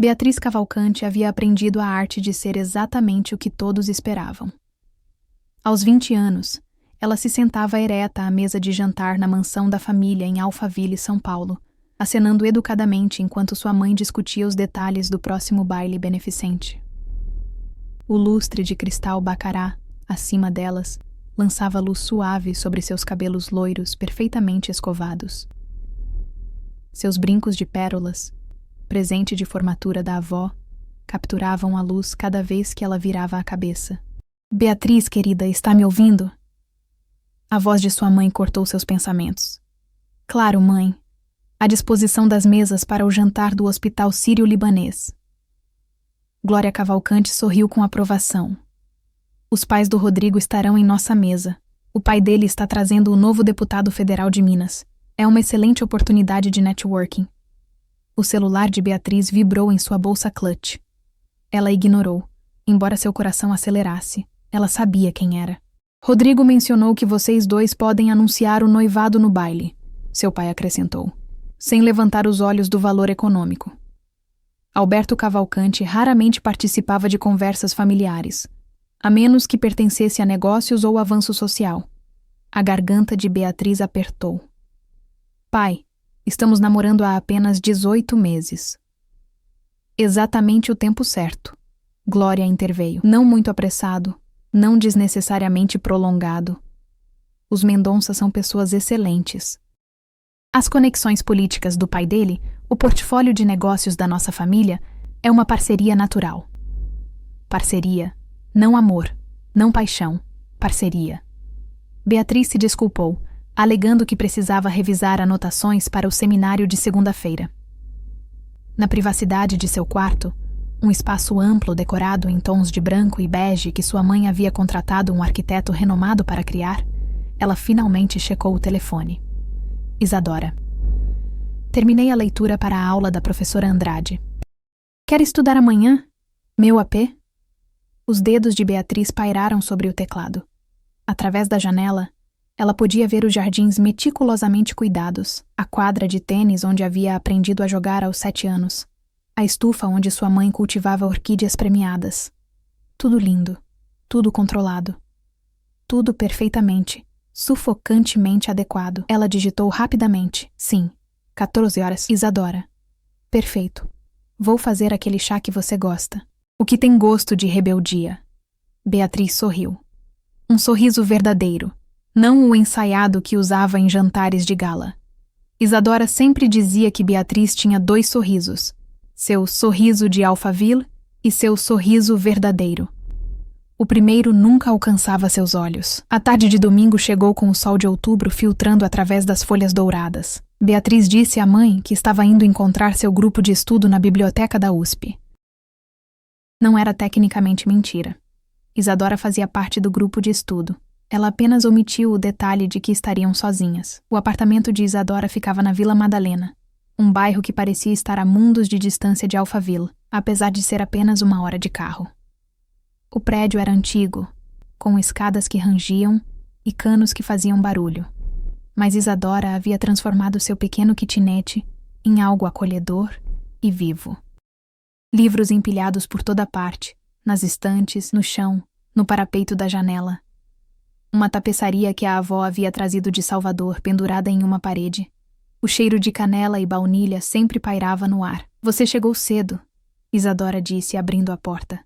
Beatriz Cavalcante havia aprendido a arte de ser exatamente o que todos esperavam. Aos 20 anos, ela se sentava ereta à mesa de jantar na mansão da família em Alphaville, São Paulo, acenando educadamente enquanto sua mãe discutia os detalhes do próximo baile beneficente. O lustre de cristal bacará, acima delas, lançava luz suave sobre seus cabelos loiros perfeitamente escovados. Seus brincos de pérolas, presente de formatura da avó, capturavam a luz cada vez que ela virava a cabeça. "Beatriz, querida, está me ouvindo?" A voz de sua mãe cortou seus pensamentos. "Claro, mãe. À disposição das mesas para o jantar do Hospital Sírio-Libanês." Glória Cavalcante sorriu com aprovação. "Os pais do Rodrigo estarão em nossa mesa. O pai dele está trazendo o novo deputado federal de Minas. É uma excelente oportunidade de networking." O celular de Beatriz vibrou em sua bolsa clutch. Ela ignorou, embora seu coração acelerasse. Ela sabia quem era. "Rodrigo mencionou que vocês dois podem anunciar o noivado no baile", seu pai acrescentou, sem levantar os olhos do valor econômico. Alberto Cavalcante raramente participava de conversas familiares, a menos que pertencesse a negócios ou avanço social. A garganta de Beatriz apertou. "Pai, estamos namorando há apenas 18 meses." "Exatamente o tempo certo." Glória interveio. "Não muito apressado, não desnecessariamente prolongado. Os Mendonça são pessoas excelentes." As conexões políticas do pai dele, o portfólio de negócios da nossa família, é uma parceria natural. Parceria, não amor, não paixão, parceria. Beatriz se desculpou, alegando que precisava revisar anotações para o seminário de segunda-feira. Na privacidade de seu quarto, um espaço amplo decorado em tons de branco e bege que sua mãe havia contratado um arquiteto renomado para criar, ela finalmente checou o telefone. Isadora. "Terminei a leitura para a aula da professora Andrade. Quer estudar amanhã? Meu AP?" Os dedos de Beatriz pairaram sobre o teclado. Através da janela, ela podia ver os jardins meticulosamente cuidados, a quadra de tênis onde havia aprendido a jogar aos 7 anos, a estufa onde sua mãe cultivava orquídeas premiadas. Tudo lindo, tudo controlado. Tudo perfeitamente, sufocantemente adequado. Ela digitou rapidamente. "Sim, 14 horas. Isadora." "Perfeito. Vou fazer aquele chá que você gosta. O que tem gosto de rebeldia." Beatriz sorriu. Um sorriso verdadeiro, não o ensaiado que usava em jantares de gala. Isadora sempre dizia que Beatriz tinha 2 sorrisos, seu sorriso de Alphaville e seu sorriso verdadeiro. O primeiro nunca alcançava seus olhos. A tarde de domingo chegou com o sol de outubro filtrando através das folhas douradas. Beatriz disse à mãe que estava indo encontrar seu grupo de estudo na biblioteca da USP. Não era tecnicamente mentira. Isadora fazia parte do grupo de estudo. Ela apenas omitiu o detalhe de que estariam sozinhas. O apartamento de Isadora ficava na Vila Madalena, um bairro que parecia estar a mundos de distância de Alphaville, apesar de ser apenas 1 hora de carro. O prédio era antigo, com escadas que rangiam e canos que faziam barulho. Mas Isadora havia transformado seu pequeno kitnet em algo acolhedor e vivo. Livros empilhados por toda parte, nas estantes, no chão, no parapeito da janela. Uma tapeçaria que a avó havia trazido de Salvador pendurada em uma parede. O cheiro de canela e baunilha sempre pairava no ar. "Você chegou cedo", Isadora disse abrindo a porta.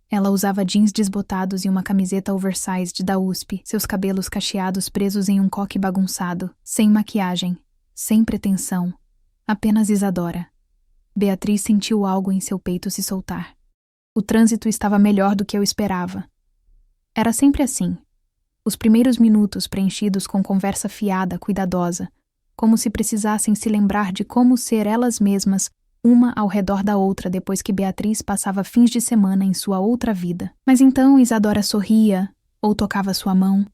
Ela usava jeans desbotados e uma camiseta oversized da USP, seus cabelos cacheados presos em um coque bagunçado, sem maquiagem, sem pretensão, apenas Isadora. Beatriz sentiu algo em seu peito se soltar. O trânsito estava melhor do que eu esperava. Era sempre assim. Os primeiros minutos preenchidos com conversa fiada, cuidadosa, como se precisassem se lembrar de como ser elas mesmas, uma ao redor da outra depois que Beatriz passava fins de semana em sua outra vida. Mas então Isadora sorria, ou tocava sua mão,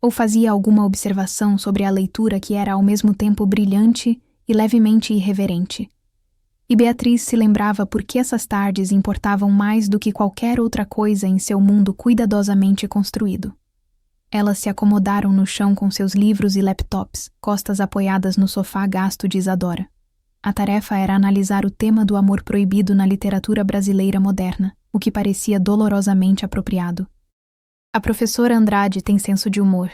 ou fazia alguma observação sobre a leitura que era ao mesmo tempo brilhante e levemente irreverente. E Beatriz se lembrava por que essas tardes importavam mais do que qualquer outra coisa em seu mundo cuidadosamente construído. Elas se acomodaram no chão com seus livros e laptops, costas apoiadas no sofá gasto de Isadora. A tarefa era analisar o tema do amor proibido na literatura brasileira moderna, o que parecia dolorosamente apropriado. A professora Andrade tem senso de humor,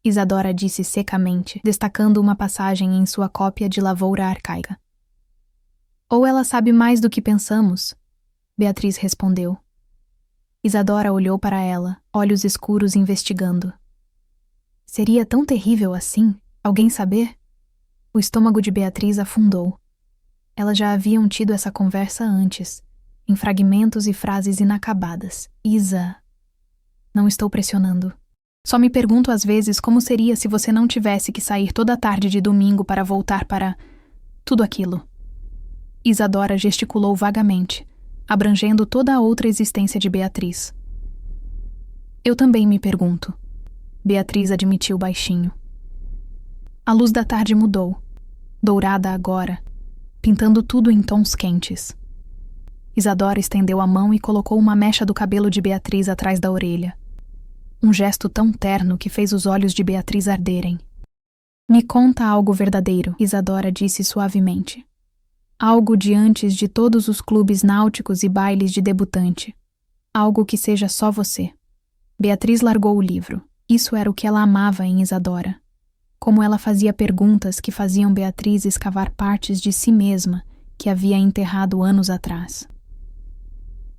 Isadora disse secamente, destacando uma passagem em sua cópia de Lavoura Arcaica. Ou ela sabe mais do que pensamos, Beatriz respondeu. Isadora olhou para ela, olhos escuros investigando. Seria tão terrível assim, alguém saber? O estômago de Beatriz afundou. Elas já haviam tido essa conversa antes, em fragmentos e frases inacabadas. Isa. Não estou pressionando. Só me pergunto às vezes como seria se você não tivesse que sair toda a tarde de domingo para voltar para... tudo aquilo. Isadora gesticulou vagamente, abrangendo toda a outra existência de Beatriz. Eu também me pergunto, Beatriz admitiu baixinho. A luz da tarde mudou, dourada agora, pintando tudo em tons quentes. Isadora estendeu a mão e colocou uma mecha do cabelo de Beatriz atrás da orelha. Um gesto tão terno que fez os olhos de Beatriz arderem. Me conta algo verdadeiro, Isadora disse suavemente. Algo de antes de todos os clubes náuticos e bailes de debutante. Algo que seja só você. Beatriz largou o livro. Isso era o que ela amava em Isadora. Como ela fazia perguntas que faziam Beatriz escavar partes de si mesma que havia enterrado anos atrás.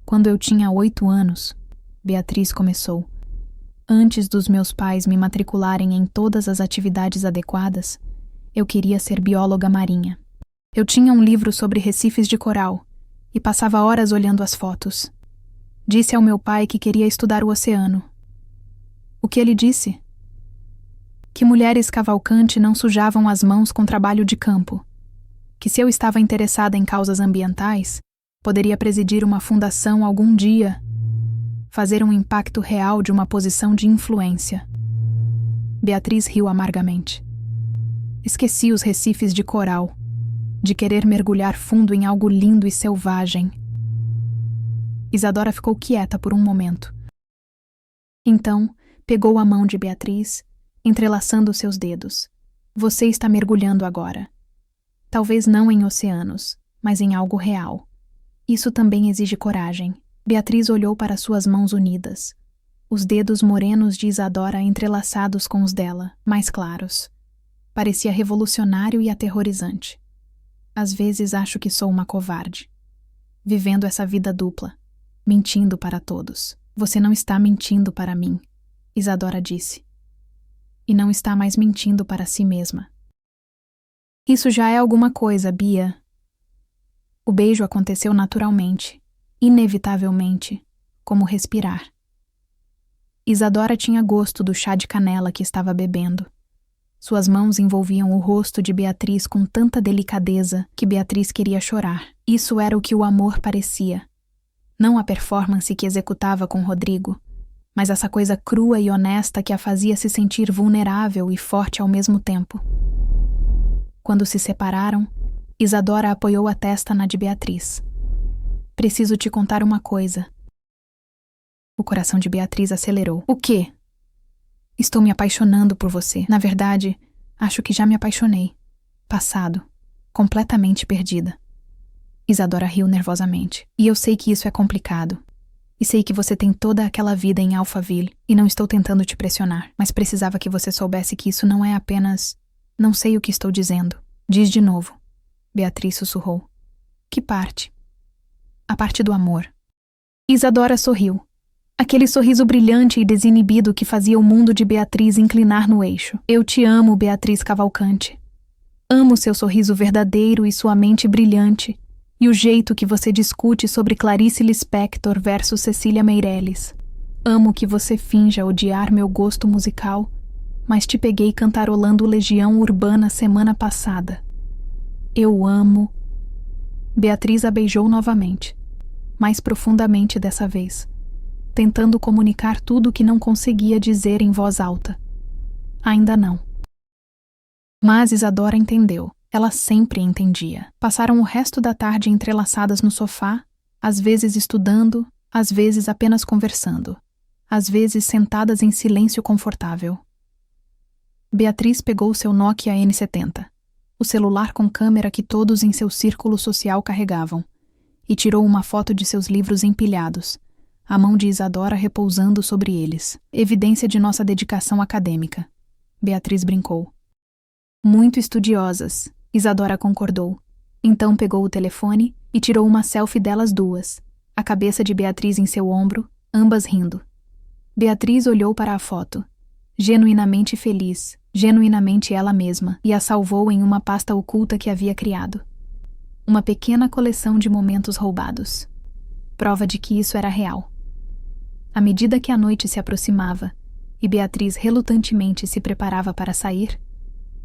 Quando eu tinha 8 anos, Beatriz começou. Antes dos meus pais me matricularem em todas as atividades adequadas, eu queria ser bióloga marinha. Eu tinha um livro sobre recifes de coral e passava horas olhando as fotos. Disse ao meu pai que queria estudar o oceano. O que ele disse? Que mulheres cavalcante não sujavam as mãos com trabalho de campo. Que se eu estava interessada em causas ambientais, poderia presidir uma fundação algum dia, fazer um impacto real de uma posição de influência. Beatriz riu amargamente. Esqueci os recifes de coral, de querer mergulhar fundo em algo lindo e selvagem. Isadora ficou quieta por um momento. Então, pegou a mão de Beatriz, entrelaçando seus dedos. Você está mergulhando agora. Talvez não em oceanos, mas em algo real. Isso também exige coragem. Beatriz olhou para suas mãos unidas. Os dedos morenos de Isadora entrelaçados com os dela, mais claros. Parecia revolucionário e aterrorizante. Às vezes acho que sou uma covarde. Vivendo essa vida dupla. Mentindo para todos. Você não está mentindo para mim, Isadora disse. E não está mais mentindo para si mesma. Isso já é alguma coisa, Bia. O beijo aconteceu naturalmente, inevitavelmente, como respirar. Isadora tinha gosto do chá de canela que estava bebendo. Suas mãos envolviam o rosto de Beatriz com tanta delicadeza que Beatriz queria chorar. Isso era o que o amor parecia. Não a performance que executava com Rodrigo, mas essa coisa crua e honesta que a fazia se sentir vulnerável e forte ao mesmo tempo. Quando se separaram, Isadora apoiou a testa na de Beatriz. Preciso te contar uma coisa. O coração de Beatriz acelerou. O quê? Estou me apaixonando por você. Na verdade, acho que já me apaixonei. Passado. Completamente perdida. Isadora riu nervosamente. E eu sei que isso é complicado. E sei que você tem toda aquela vida em Alphaville e não estou tentando te pressionar, mas precisava que você soubesse que isso não é apenas... Não sei o que estou dizendo. Diz de novo. Beatriz sussurrou. Que parte? A parte do amor. Isadora sorriu. Aquele sorriso brilhante e desinibido que fazia o mundo de Beatriz inclinar no eixo. Eu te amo, Beatriz Cavalcante. Amo seu sorriso verdadeiro e sua mente brilhante, e o jeito que você discute sobre Clarice Lispector versus Cecília Meirelles. Amo que você finja odiar meu gosto musical, mas te peguei cantarolando Legião Urbana semana passada. Eu amo... Beatriz a beijou novamente, mais profundamente dessa vez, tentando comunicar tudo o que não conseguia dizer em voz alta. Ainda não. Mas Isadora entendeu. Ela sempre entendia. Passaram o resto da tarde entrelaçadas no sofá, às vezes estudando, às vezes apenas conversando, às vezes sentadas em silêncio confortável. Beatriz pegou seu Nokia N70. o celular com câmera que todos em seu círculo social carregavam, e tirou uma foto de seus livros empilhados, a mão de Isadora repousando sobre eles. Evidência de nossa dedicação acadêmica. Beatriz brincou. Muito estudiosas, Isadora concordou. Então pegou o telefone e tirou uma selfie delas duas, a cabeça de Beatriz em seu ombro, ambas rindo. Beatriz olhou para a foto, genuinamente feliz, genuinamente ela mesma, e a salvou em uma pasta oculta que havia criado. Uma pequena coleção de momentos roubados. Prova de que isso era real. À medida que a noite se aproximava e Beatriz relutantemente se preparava para sair,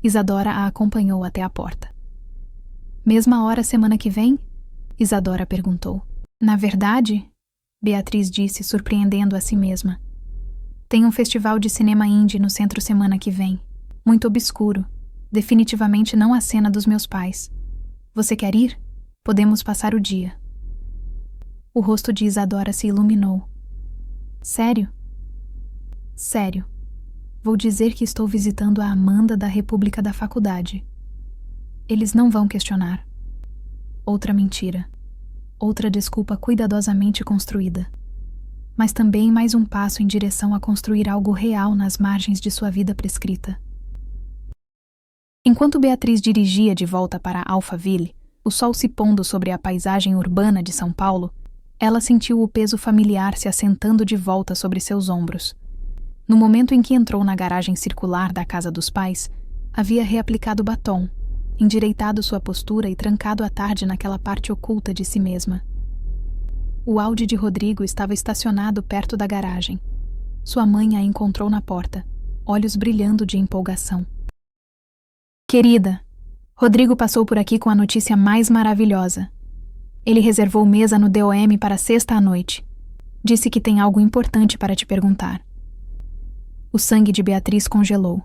Isadora a acompanhou até a porta. Mesma hora semana que vem? Isadora perguntou. Na verdade, Beatriz disse, surpreendendo a si mesma. Tem um festival de cinema indie no centro semana que vem. Muito obscuro. Definitivamente não a cena dos meus pais. Você quer ir? Podemos passar o dia. O rosto de Isadora se iluminou. Sério? Sério. Vou dizer que estou visitando a Amanda da República da Faculdade. Eles não vão questionar. Outra mentira. Outra desculpa cuidadosamente construída. Mas também mais um passo em direção a construir algo real nas margens de sua vida prescrita. Enquanto Beatriz dirigia de volta para Alphaville, o sol se pondo sobre a paisagem urbana de São Paulo, ela sentiu o peso familiar se assentando de volta sobre seus ombros. No momento em que entrou na garagem circular da casa dos pais, havia reaplicado batom, endireitado sua postura e trancado a tarde naquela parte oculta de si mesma. O Audi de Rodrigo estava estacionado perto da garagem. Sua mãe a encontrou na porta, olhos brilhando de empolgação. Querida, Rodrigo passou por aqui com a notícia mais maravilhosa. Ele reservou mesa no DOM para sexta à noite. Disse que tem algo importante para te perguntar. O sangue de Beatriz congelou.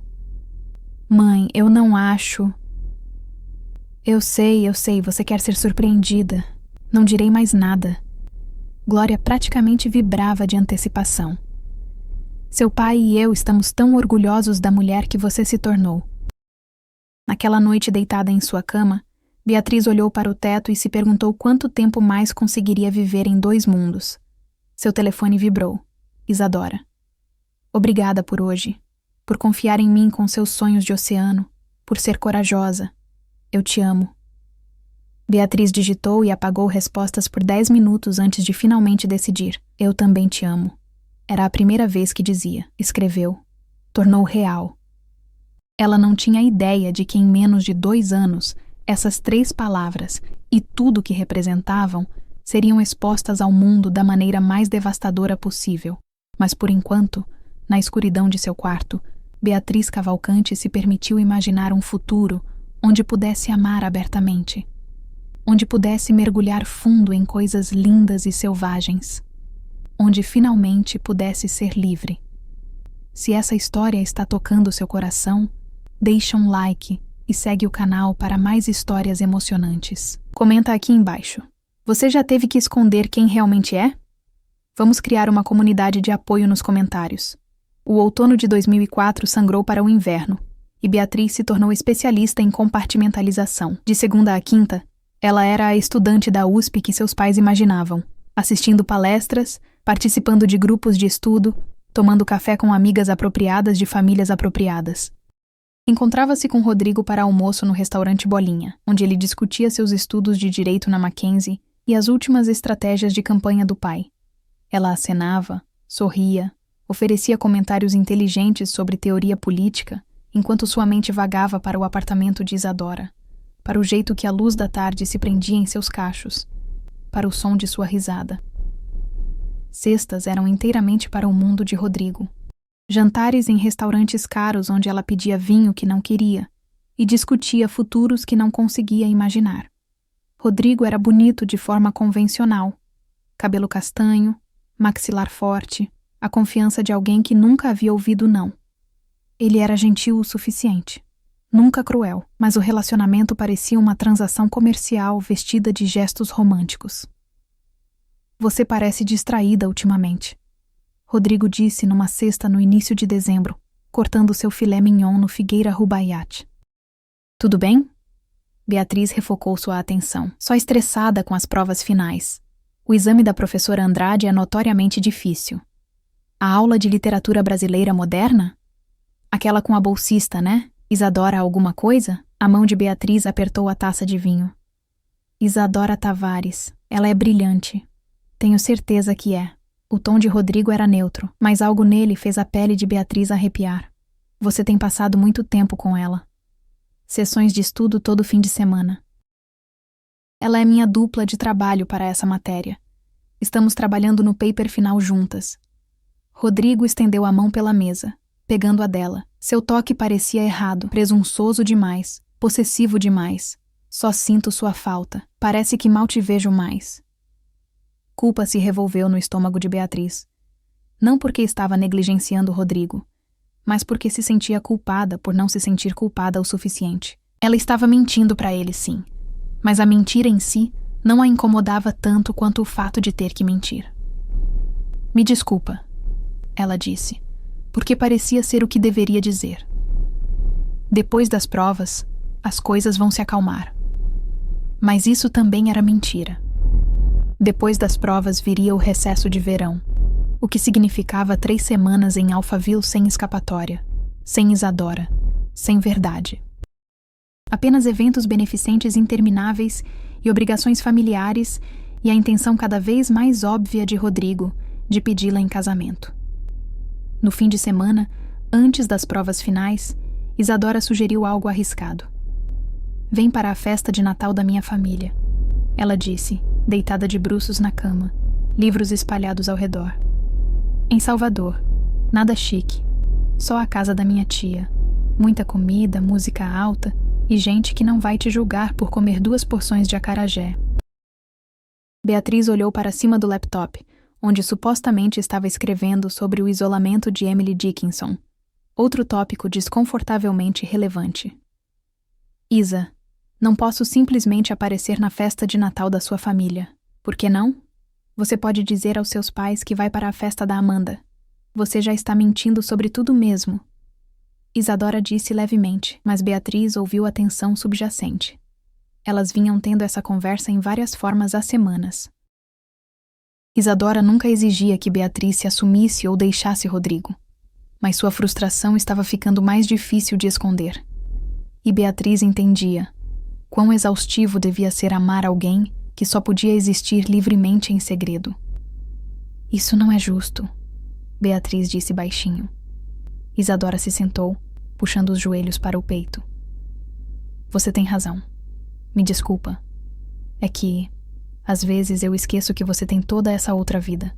Mãe, eu não acho... Eu sei, você quer ser surpreendida. Não direi mais nada. Glória praticamente vibrava de antecipação. Seu pai e eu estamos tão orgulhosos da mulher que você se tornou. Naquela noite deitada em sua cama, Beatriz olhou para o teto e se perguntou quanto tempo mais conseguiria viver em dois mundos. Seu telefone vibrou. Isadora. Obrigada por hoje, por confiar em mim com seus sonhos de oceano, por ser corajosa. Eu te amo. Beatriz digitou e apagou respostas por 10 minutos antes de finalmente decidir. Eu também te amo. Era a primeira vez que dizia. Escreveu. Tornou real. Ela não tinha ideia de que em menos de 2 anos, essas 3 palavras e tudo que representavam seriam expostas ao mundo da maneira mais devastadora possível. Mas por enquanto, na escuridão de seu quarto, Beatriz Cavalcante se permitiu imaginar um futuro onde pudesse amar abertamente, onde pudesse mergulhar fundo em coisas lindas e selvagens, onde finalmente pudesse ser livre. Se essa história está tocando seu coração, deixa um like e segue o canal para mais histórias emocionantes. Comenta aqui embaixo. Você já teve que esconder quem realmente é? Vamos criar uma comunidade de apoio nos comentários. O outono de 2004 sangrou para o inverno, e Beatriz se tornou especialista em compartimentalização. De segunda a quinta, ela era a estudante da USP que seus pais imaginavam, assistindo palestras, participando de grupos de estudo, tomando café com amigas apropriadas de famílias apropriadas. Encontrava-se com Rodrigo para almoço no restaurante Bolinha, onde ele discutia seus estudos de direito na Mackenzie e as últimas estratégias de campanha do pai. Ela acenava, sorria, oferecia comentários inteligentes sobre teoria política, enquanto sua mente vagava para o apartamento de Isadora, para o jeito que a luz da tarde se prendia em seus cachos, para o som de sua risada. Sextas eram inteiramente para o mundo de Rodrigo. Jantares em restaurantes caros onde ela pedia vinho que não queria e discutia futuros que não conseguia imaginar. Rodrigo era bonito de forma convencional. Cabelo castanho, maxilar forte, a confiança de alguém que nunca havia ouvido não. Ele era gentil o suficiente. Nunca cruel, mas o relacionamento parecia uma transação comercial vestida de gestos românticos. Você parece distraída ultimamente, Rodrigo disse numa sexta no início de dezembro, cortando seu filé mignon no Figueira Rubaiyat. Tudo bem? Beatriz refocou sua atenção, só estressada com as provas finais. O exame da professora Andrade é notoriamente difícil. A aula de literatura brasileira moderna? Aquela com a bolsista, né? Isadora alguma coisa? A mão de Beatriz apertou a taça de vinho. Isadora Tavares. Ela é brilhante. Tenho certeza que é. O tom de Rodrigo era neutro, mas algo nele fez a pele de Beatriz arrepiar. Você tem passado muito tempo com ela. Sessões de estudo todo fim de semana. Ela é minha dupla de trabalho para essa matéria. Estamos trabalhando no paper final juntas. Rodrigo estendeu a mão pela mesa, pegando a dela. Seu toque parecia errado, presunçoso demais, possessivo demais. Só sinto sua falta. Parece que mal te vejo mais. Culpa se revolveu no estômago de Beatriz. Não porque estava negligenciando Rodrigo, mas porque se sentia culpada por não se sentir culpada o suficiente. Ela estava mentindo para ele, sim, mas a mentira em si não a incomodava tanto quanto o fato de ter que mentir. Me desculpa, ela disse, porque parecia ser o que deveria dizer. Depois das provas, as coisas vão se acalmar. Mas isso também era mentira. Depois das provas viria o recesso de verão, o que significava 3 semanas em Alphaville sem escapatória, sem Isadora, sem verdade. Apenas eventos beneficentes intermináveis e obrigações familiares e a intenção cada vez mais óbvia de Rodrigo de pedi-la em casamento. No fim de semana, antes das provas finais, Isadora sugeriu algo arriscado. Vem para a festa de Natal da minha família, ela disse, deitada de bruços na cama, livros espalhados ao redor. Em Salvador, nada chique, só a casa da minha tia, muita comida, música alta e gente que não vai te julgar por comer 2 porções de acarajé. Beatriz olhou para cima do laptop, onde supostamente estava escrevendo sobre o isolamento de Emily Dickinson, outro tópico desconfortavelmente relevante. Isa, não posso simplesmente aparecer na festa de Natal da sua família. Por que não? Você pode dizer aos seus pais que vai para a festa da Amanda. Você já está mentindo sobre tudo mesmo. Isadora disse levemente, mas Beatriz ouviu a tensão subjacente. Elas vinham tendo essa conversa em várias formas há semanas. Isadora nunca exigia que Beatriz se assumisse ou deixasse Rodrigo, mas sua frustração estava ficando mais difícil de esconder. E Beatriz entendia quão exaustivo devia ser amar alguém que só podia existir livremente em segredo. Isso não é justo, Beatriz disse baixinho. Isadora se sentou, puxando os joelhos para o peito. Você tem razão. Me desculpa. É que, às vezes, eu esqueço que você tem toda essa outra vida.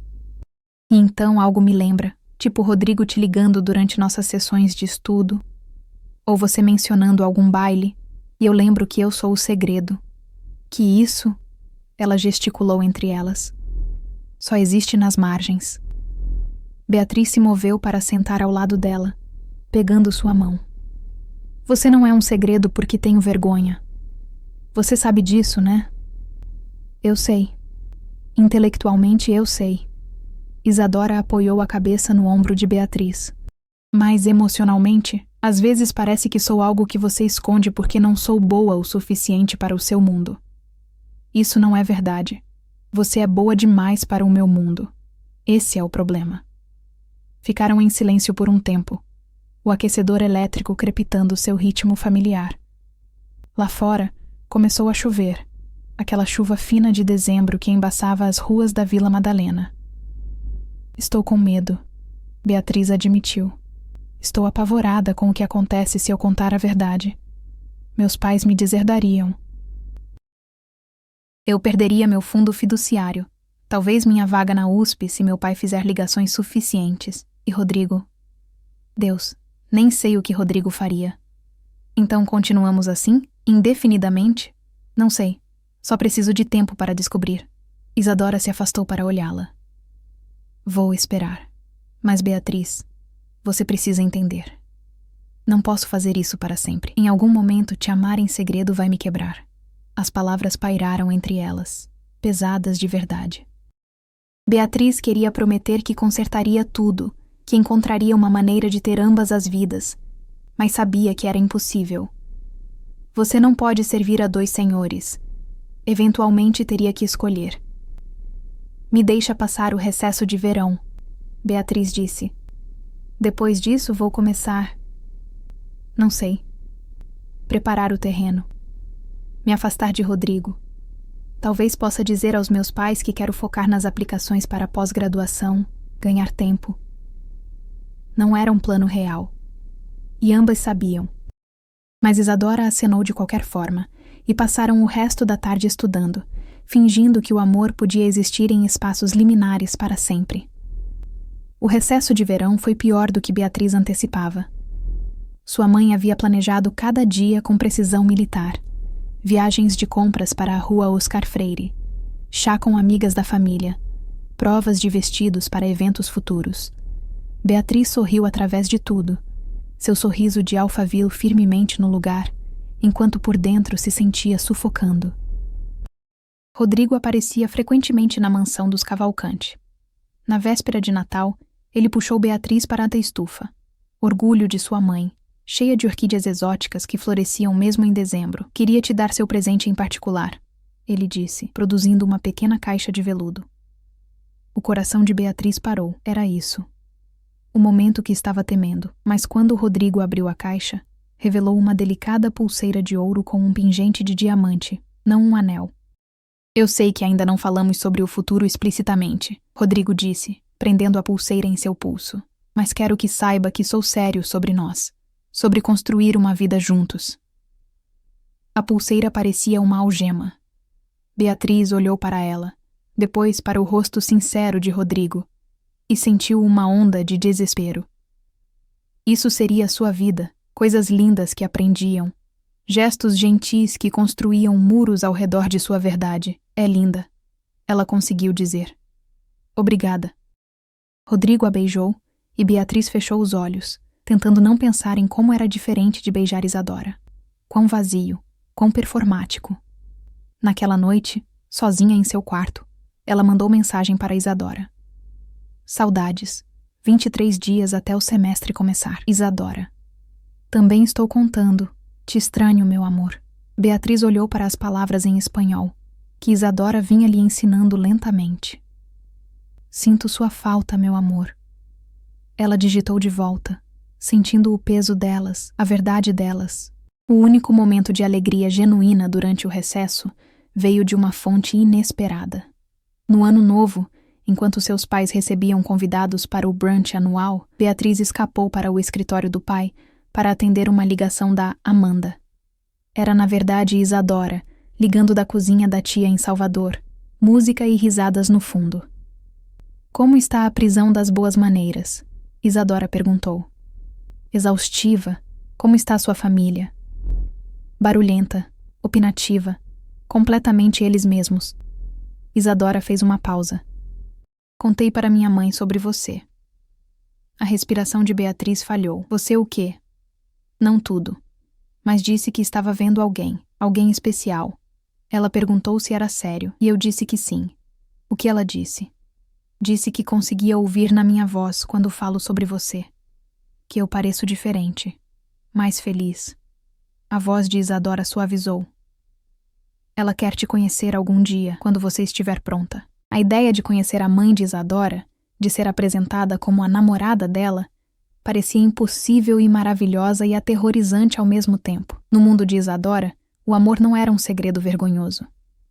E então algo me lembra, tipo Rodrigo te ligando durante nossas sessões de estudo, ou você mencionando algum baile, e eu lembro que eu sou o segredo. Que isso, ela gesticulou entre elas, só existe nas margens. Beatriz se moveu para sentar ao lado dela, pegando sua mão. Você não é um segredo porque tenho vergonha. Você sabe disso, né? Eu sei. Intelectualmente eu sei. Isadora apoiou a cabeça no ombro de Beatriz. Mas emocionalmente, às vezes parece que sou algo que você esconde porque não sou boa o suficiente para o seu mundo. Isso não é verdade. Você é boa demais para o meu mundo. Esse é o problema. Ficaram em silêncio por um tempo, o aquecedor elétrico crepitando seu ritmo familiar. Lá fora, começou a chover, aquela chuva fina de dezembro que embaçava as ruas da Vila Madalena. Estou com medo, Beatriz admitiu. Estou apavorada com o que acontece se eu contar a verdade. Meus pais me deserdariam. Eu perderia meu fundo fiduciário, talvez minha vaga na USP se meu pai fizer ligações suficientes. E Rodrigo? Deus, nem sei o que Rodrigo faria. Então continuamos assim, indefinidamente? Não sei, só preciso de tempo para descobrir. Isadora se afastou para olhá-la. Vou esperar. Mas Beatriz, você precisa entender. Não posso fazer isso para sempre. Em algum momento, te amar em segredo vai me quebrar. As palavras pairaram entre elas, pesadas de verdade. Beatriz queria prometer que consertaria tudo, que encontraria uma maneira de ter ambas as vidas, mas sabia que era impossível. Você não pode servir a 2 senhores. Eventualmente teria que escolher. Me deixa passar o recesso de verão, Beatriz disse. Depois disso vou começar... Não sei. Preparar o terreno. Me afastar de Rodrigo. Talvez possa dizer aos meus pais que quero focar nas aplicações para a pós-graduação, ganhar tempo. Não era um plano real. E ambas sabiam. Mas Isadora acenou de qualquer forma, e passaram o resto da tarde estudando, fingindo que o amor podia existir em espaços liminares para sempre. O recesso de verão foi pior do que Beatriz antecipava. Sua mãe havia planejado cada dia com precisão militar. Viagens de compras para a rua Oscar Freire, chá com amigas da família, provas de vestidos para eventos futuros. Beatriz sorriu através de tudo, seu sorriso de Alphaville firmemente no lugar, enquanto por dentro se sentia sufocando. Rodrigo aparecia frequentemente na mansão dos Cavalcante. Na véspera de Natal, ele puxou Beatriz para a estufa, orgulho de sua mãe, cheia de orquídeas exóticas que floresciam mesmo em dezembro. Queria te dar seu presente em particular, ele disse, produzindo uma pequena caixa de veludo. O coração de Beatriz parou. Era isso. O momento que estava temendo. Mas quando Rodrigo abriu a caixa, revelou uma delicada pulseira de ouro com um pingente de diamante, não um anel. Eu sei que ainda não falamos sobre o futuro explicitamente, Rodrigo disse, prendendo a pulseira em seu pulso. Mas quero que saiba que sou sério sobre nós. Sobre construir uma vida juntos. A pulseira parecia uma algema. Beatriz olhou para ela, depois para o rosto sincero de Rodrigo, e sentiu uma onda de desespero. Isso seria sua vida, coisas lindas que aprendiam, gestos gentis que construíam muros ao redor de sua verdade. É linda, ela conseguiu dizer. Obrigada. Rodrigo a beijou, e Beatriz fechou os olhos, tentando não pensar em como era diferente de beijar Isadora. Quão vazio, quão performático. Naquela noite, sozinha em seu quarto, ela mandou mensagem para Isadora. Saudades. 23 dias até o semestre começar. Isadora. Também estou contando. Te estranho, meu amor. Beatriz olhou para as palavras em espanhol, que Isadora vinha lhe ensinando lentamente. Sinto sua falta, meu amor. Ela digitou de volta, sentindo o peso delas, a verdade delas. O único momento de alegria genuína durante o recesso veio de uma fonte inesperada. No ano novo, enquanto seus pais recebiam convidados para o brunch anual, Beatriz escapou para o escritório do pai para atender uma ligação da Amanda. Era, na verdade, Isadora, ligando da cozinha da tia em Salvador, música e risadas no fundo. Como está a prisão das boas maneiras? Isadora perguntou. Exaustiva, como está sua família? Barulhenta, opinativa, completamente eles mesmos. Isadora fez uma pausa. Contei para minha mãe sobre você. A respiração de Beatriz falhou. Você o quê? Não tudo. Mas disse que estava vendo alguém especial. Ela perguntou se era sério, e eu disse que sim. O que ela disse? Disse que conseguia ouvir na minha voz quando falo sobre você. Que eu pareço diferente, mais feliz. A voz de Isadora suavizou. Ela quer te conhecer algum dia, quando você estiver pronta. A ideia de conhecer a mãe de Isadora, de ser apresentada como a namorada dela, parecia impossível e maravilhosa e aterrorizante ao mesmo tempo. No mundo de Isadora, o amor não era um segredo vergonhoso.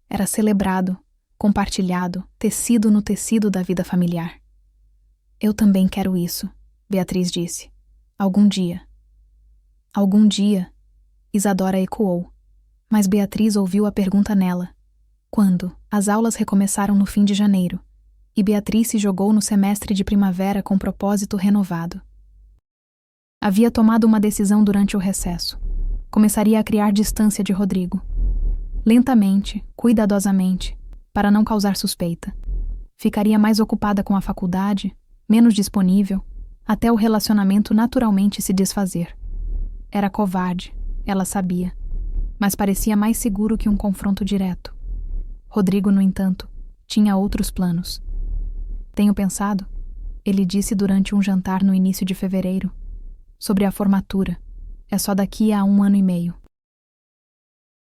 Era celebrado, compartilhado, tecido no tecido da vida familiar. Eu também quero isso, Beatriz disse. Algum dia. Algum dia, Isadora ecoou, mas Beatriz ouviu a pergunta nela. Quando? As aulas recomeçaram no fim de janeiro, e Beatriz se jogou no semestre de primavera com propósito renovado. Havia tomado uma decisão durante o recesso. Começaria a criar distância de Rodrigo. Lentamente, cuidadosamente, para não causar suspeita. Ficaria mais ocupada com a faculdade, menos disponível, até o relacionamento naturalmente se desfazer. Era covarde, ela sabia, mas parecia mais seguro que um confronto direto. Rodrigo, no entanto, tinha outros planos. Tenho pensado, ele disse durante um jantar no início de fevereiro, sobre a formatura. É só daqui a 1 ano e meio.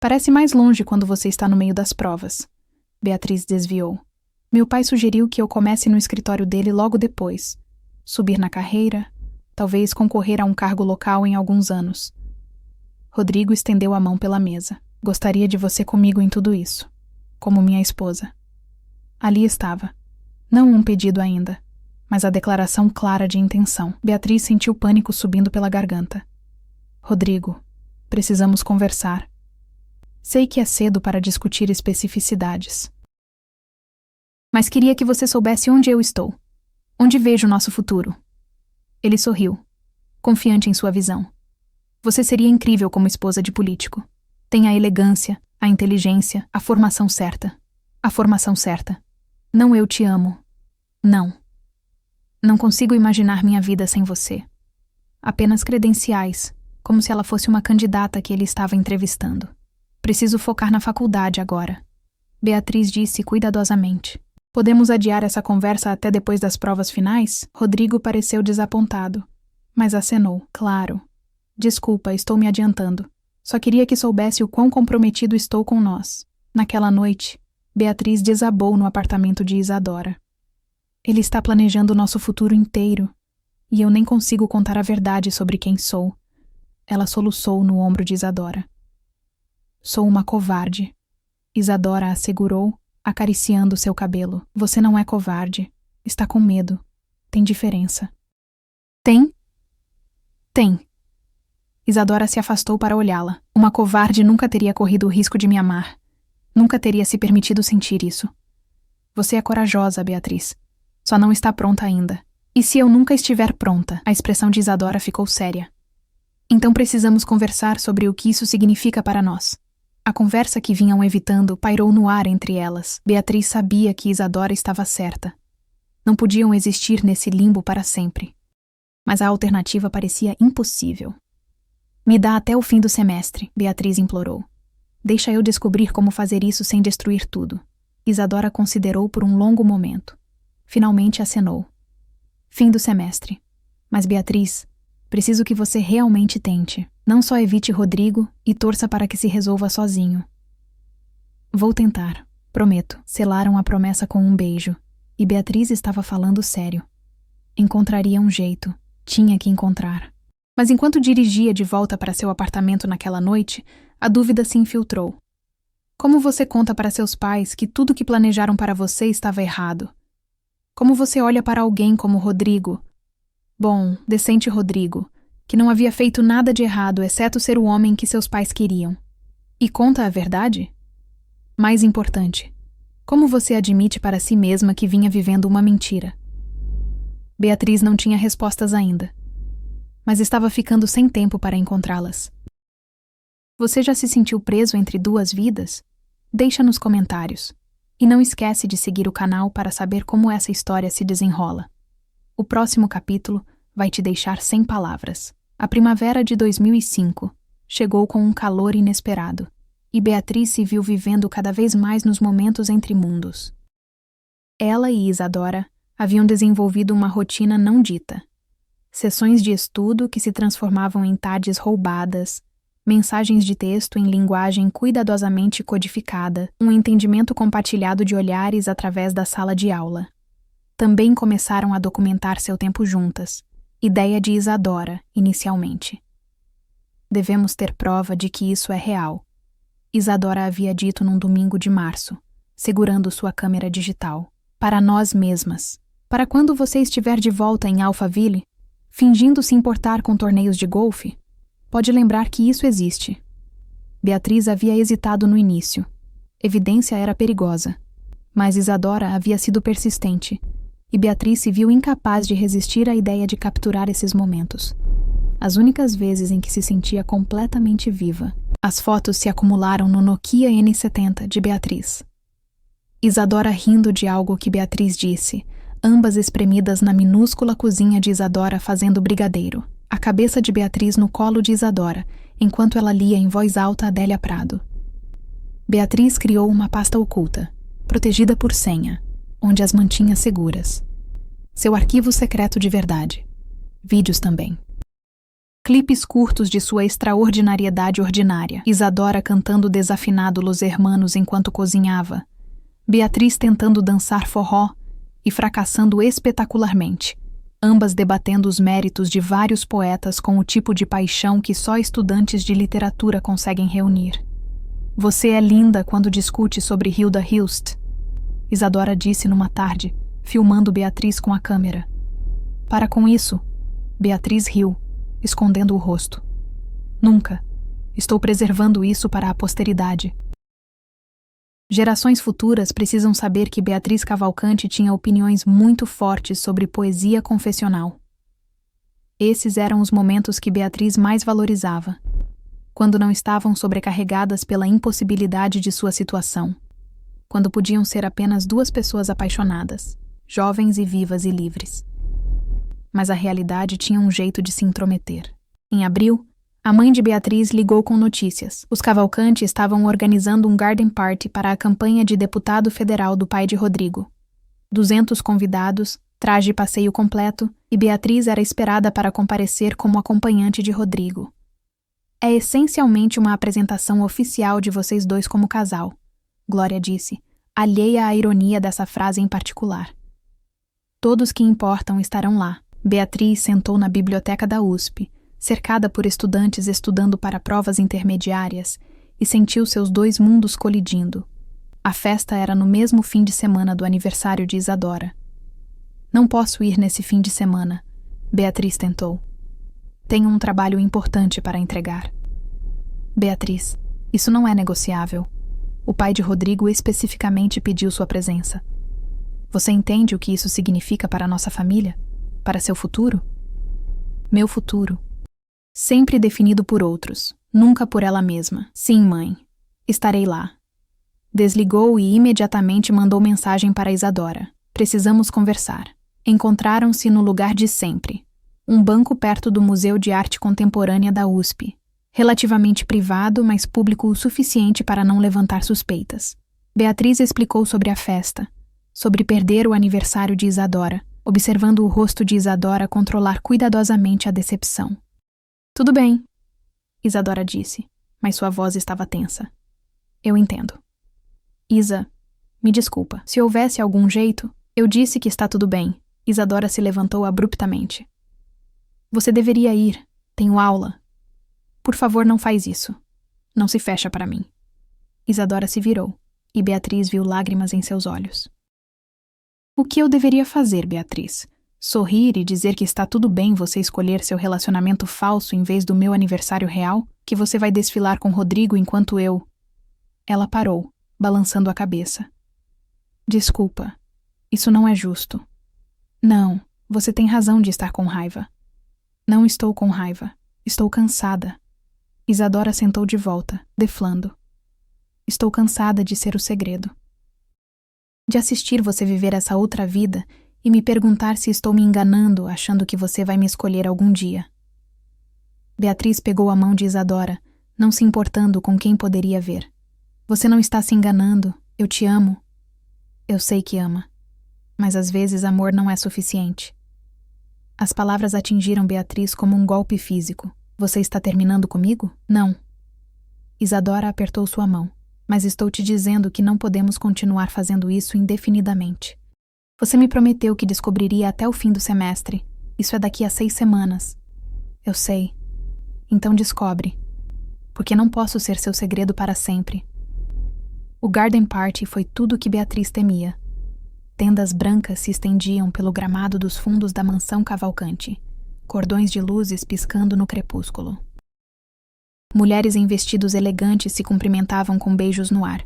Parece mais longe quando você está no meio das provas. Beatriz desviou. Meu pai sugeriu que eu comece no escritório dele logo depois. Subir na carreira, talvez concorrer a um cargo local em alguns anos. Rodrigo estendeu a mão pela mesa. Gostaria de você comigo em tudo isso, como minha esposa. Ali estava. Não um pedido ainda, mas a declaração clara de intenção. Beatriz sentiu pânico subindo pela garganta. Rodrigo, precisamos conversar. Sei que é cedo para discutir especificidades. Mas queria que você soubesse onde eu estou. Onde vejo o nosso futuro. Ele sorriu, confiante em sua visão. Você seria incrível como esposa de político. Tem a elegância, a inteligência, a formação certa. A formação certa. Não, eu te amo. Não. Não consigo imaginar minha vida sem você. Apenas credenciais, como se ela fosse uma candidata que ele estava entrevistando. Preciso focar na faculdade agora. Beatriz disse cuidadosamente. Podemos adiar essa conversa até depois das provas finais? Rodrigo pareceu desapontado, mas acenou. Claro. Desculpa, estou me adiantando. Só queria que soubesse o quão comprometido estou com nós. Naquela noite, Beatriz desabou no apartamento de Isadora. Ele está planejando o nosso futuro inteiro, e eu nem consigo contar a verdade sobre quem sou. Ela soluçou no ombro de Isadora. Sou uma covarde. Isadora assegurou, acariciando seu cabelo. Você não é covarde. Está com medo. Tem diferença. Tem? Tem. Isadora se afastou para olhá-la. Uma covarde nunca teria corrido o risco de me amar. Nunca teria se permitido sentir isso. Você é corajosa, Beatriz. Só não está pronta ainda. E se eu nunca estiver pronta? A expressão de Isadora ficou séria. Então precisamos conversar sobre o que isso significa para nós. A conversa que vinham evitando pairou no ar entre elas. Beatriz sabia que Isadora estava certa. Não podiam existir nesse limbo para sempre. Mas a alternativa parecia impossível. Me dá até o fim do semestre, Beatriz implorou. Deixa eu descobrir como fazer isso sem destruir tudo. Isadora considerou por um longo momento. Finalmente acenou. Fim do semestre. Mas Beatriz, preciso que você realmente tente. Não só evite Rodrigo e torça para que se resolva sozinho. Vou tentar, prometo. Selaram a promessa com um beijo. E Beatriz estava falando sério. Encontraria um jeito. Tinha que encontrar. Mas enquanto dirigia de volta para seu apartamento naquela noite, a dúvida se infiltrou. Como você conta para seus pais que tudo que planejaram para você estava errado? Como você olha para alguém como Rodrigo? Bom, decente Rodrigo, que não havia feito nada de errado exceto ser o homem que seus pais queriam. E conta a verdade? Mais importante, como você admite para si mesma que vinha vivendo uma mentira? Beatriz não tinha respostas ainda, mas estava ficando sem tempo para encontrá-las. Você já se sentiu preso entre duas vidas? Deixa nos comentários. E não esquece de seguir o canal para saber como essa história se desenrola. O próximo capítulo vai te deixar sem palavras. A primavera de 2005 chegou com um calor inesperado, e Beatriz se viu vivendo cada vez mais nos momentos entre mundos. Ela e Isadora haviam desenvolvido uma rotina não dita. Sessões de estudo que se transformavam em tardes roubadas, mensagens de texto em linguagem cuidadosamente codificada, um entendimento compartilhado de olhares através da sala de aula. Também começaram a documentar seu tempo juntas, ideia de Isadora, inicialmente. Devemos ter prova de que isso é real. Isadora havia dito num domingo de março, segurando sua câmera digital. Para nós mesmas. Para quando você estiver de volta em Alphaville, fingindo se importar com torneios de golfe, pode lembrar que isso existe. Beatriz havia hesitado no início. Evidência era perigosa. Mas Isadora havia sido persistente, e Beatriz se viu incapaz de resistir à ideia de capturar esses momentos. As únicas vezes em que se sentia completamente viva. As fotos se acumularam no Nokia N70 de Beatriz. Isadora rindo de algo que Beatriz disse, ambas espremidas na minúscula cozinha de Isadora fazendo brigadeiro. A cabeça de Beatriz no colo de Isadora, enquanto ela lia em voz alta Adélia Prado. Beatriz criou uma pasta oculta, protegida por senha, onde as mantinha seguras. Seu arquivo secreto de verdade. Vídeos também. Clipes curtos de sua extraordinariedade ordinária. Isadora cantando desafinado Los Hermanos enquanto cozinhava. Beatriz tentando dançar forró e fracassando espetacularmente, ambas debatendo os méritos de vários poetas com o tipo de paixão que só estudantes de literatura conseguem reunir. Você é linda quando discute sobre Hilda Hilst, Isadora disse numa tarde, filmando Beatriz com a câmera. Para com isso, Beatriz riu, escondendo o rosto. Nunca. Estou preservando isso para a posteridade. Gerações futuras precisam saber que Beatriz Cavalcanti tinha opiniões muito fortes sobre poesia confessional. Esses eram os momentos que Beatriz mais valorizava, quando não estavam sobrecarregadas pela impossibilidade de sua situação, quando podiam ser apenas duas pessoas apaixonadas, jovens e vivas e livres. Mas a realidade tinha um jeito de se intrometer. Em abril, a mãe de Beatriz ligou com notícias. Os Cavalcanti estavam organizando um garden party para a campanha de deputado federal do pai de Rodrigo. 200 convidados, traje e passeio completo, e Beatriz era esperada para comparecer como acompanhante de Rodrigo. É essencialmente uma apresentação oficial de vocês dois como casal, Glória disse, alheia à ironia dessa frase em particular. Todos que importam estarão lá. Beatriz sentou na biblioteca da USP, cercada por estudantes estudando para provas intermediárias, e sentiu seus dois mundos colidindo. A festa era no mesmo fim de semana do aniversário de Isadora. Não posso ir nesse fim de semana, Beatriz tentou. Tenho um trabalho importante para entregar. Beatriz, isso não é negociável. O pai de Rodrigo especificamente pediu sua presença. Você entende o que isso significa para nossa família? Para seu futuro? Meu futuro. Sempre definido por outros, nunca por ela mesma. Sim, mãe. Estarei lá. Desligou e imediatamente mandou mensagem para Isadora. Precisamos conversar. Encontraram-se no lugar de sempre. Um banco perto do Museu de Arte Contemporânea da USP. Relativamente privado, mas público o suficiente para não levantar suspeitas. Beatriz explicou sobre a festa, sobre perder o aniversário de Isadora, observando o rosto de Isadora controlar cuidadosamente a decepção. Tudo bem, Isadora disse, mas sua voz estava tensa. Eu entendo. Isa, me desculpa. Se houvesse algum jeito, eu disse que está tudo bem. Isadora se levantou abruptamente. Você deveria ir. Tenho aula. Por favor, não faz isso. Não se fecha para mim. Isadora se virou, e Beatriz viu lágrimas em seus olhos. O que eu deveria fazer, Beatriz? Sorrir e dizer que está tudo bem você escolher seu relacionamento falso em vez do meu aniversário real? Que você vai desfilar com Rodrigo enquanto eu... Ela parou, balançando a cabeça. Desculpa. Isso não é justo. Não, você tem razão de estar com raiva. Não estou com raiva. Estou cansada. Isadora sentou de volta, deflando. Estou cansada de ser o segredo. De assistir você viver essa outra vida e me perguntar se estou me enganando achando que você vai me escolher algum dia. Beatriz pegou a mão de Isadora, não se importando com quem poderia ver. Você não está se enganando, eu te amo. Eu sei que ama, mas às vezes amor não é suficiente. As palavras atingiram Beatriz como um golpe físico. Você está terminando comigo? Não. Isadora apertou sua mão. Mas estou te dizendo que não podemos continuar fazendo isso indefinidamente. Você me prometeu que descobriria até o fim do semestre. Isso é daqui a 6 semanas. Eu sei. Então descobre. Porque não posso ser seu segredo para sempre. O garden party foi tudo o que Beatriz temia. Tendas brancas se estendiam pelo gramado dos fundos da mansão Cavalcanti. Cordões de luzes piscando no crepúsculo. Mulheres em vestidos elegantes se cumprimentavam com beijos no ar.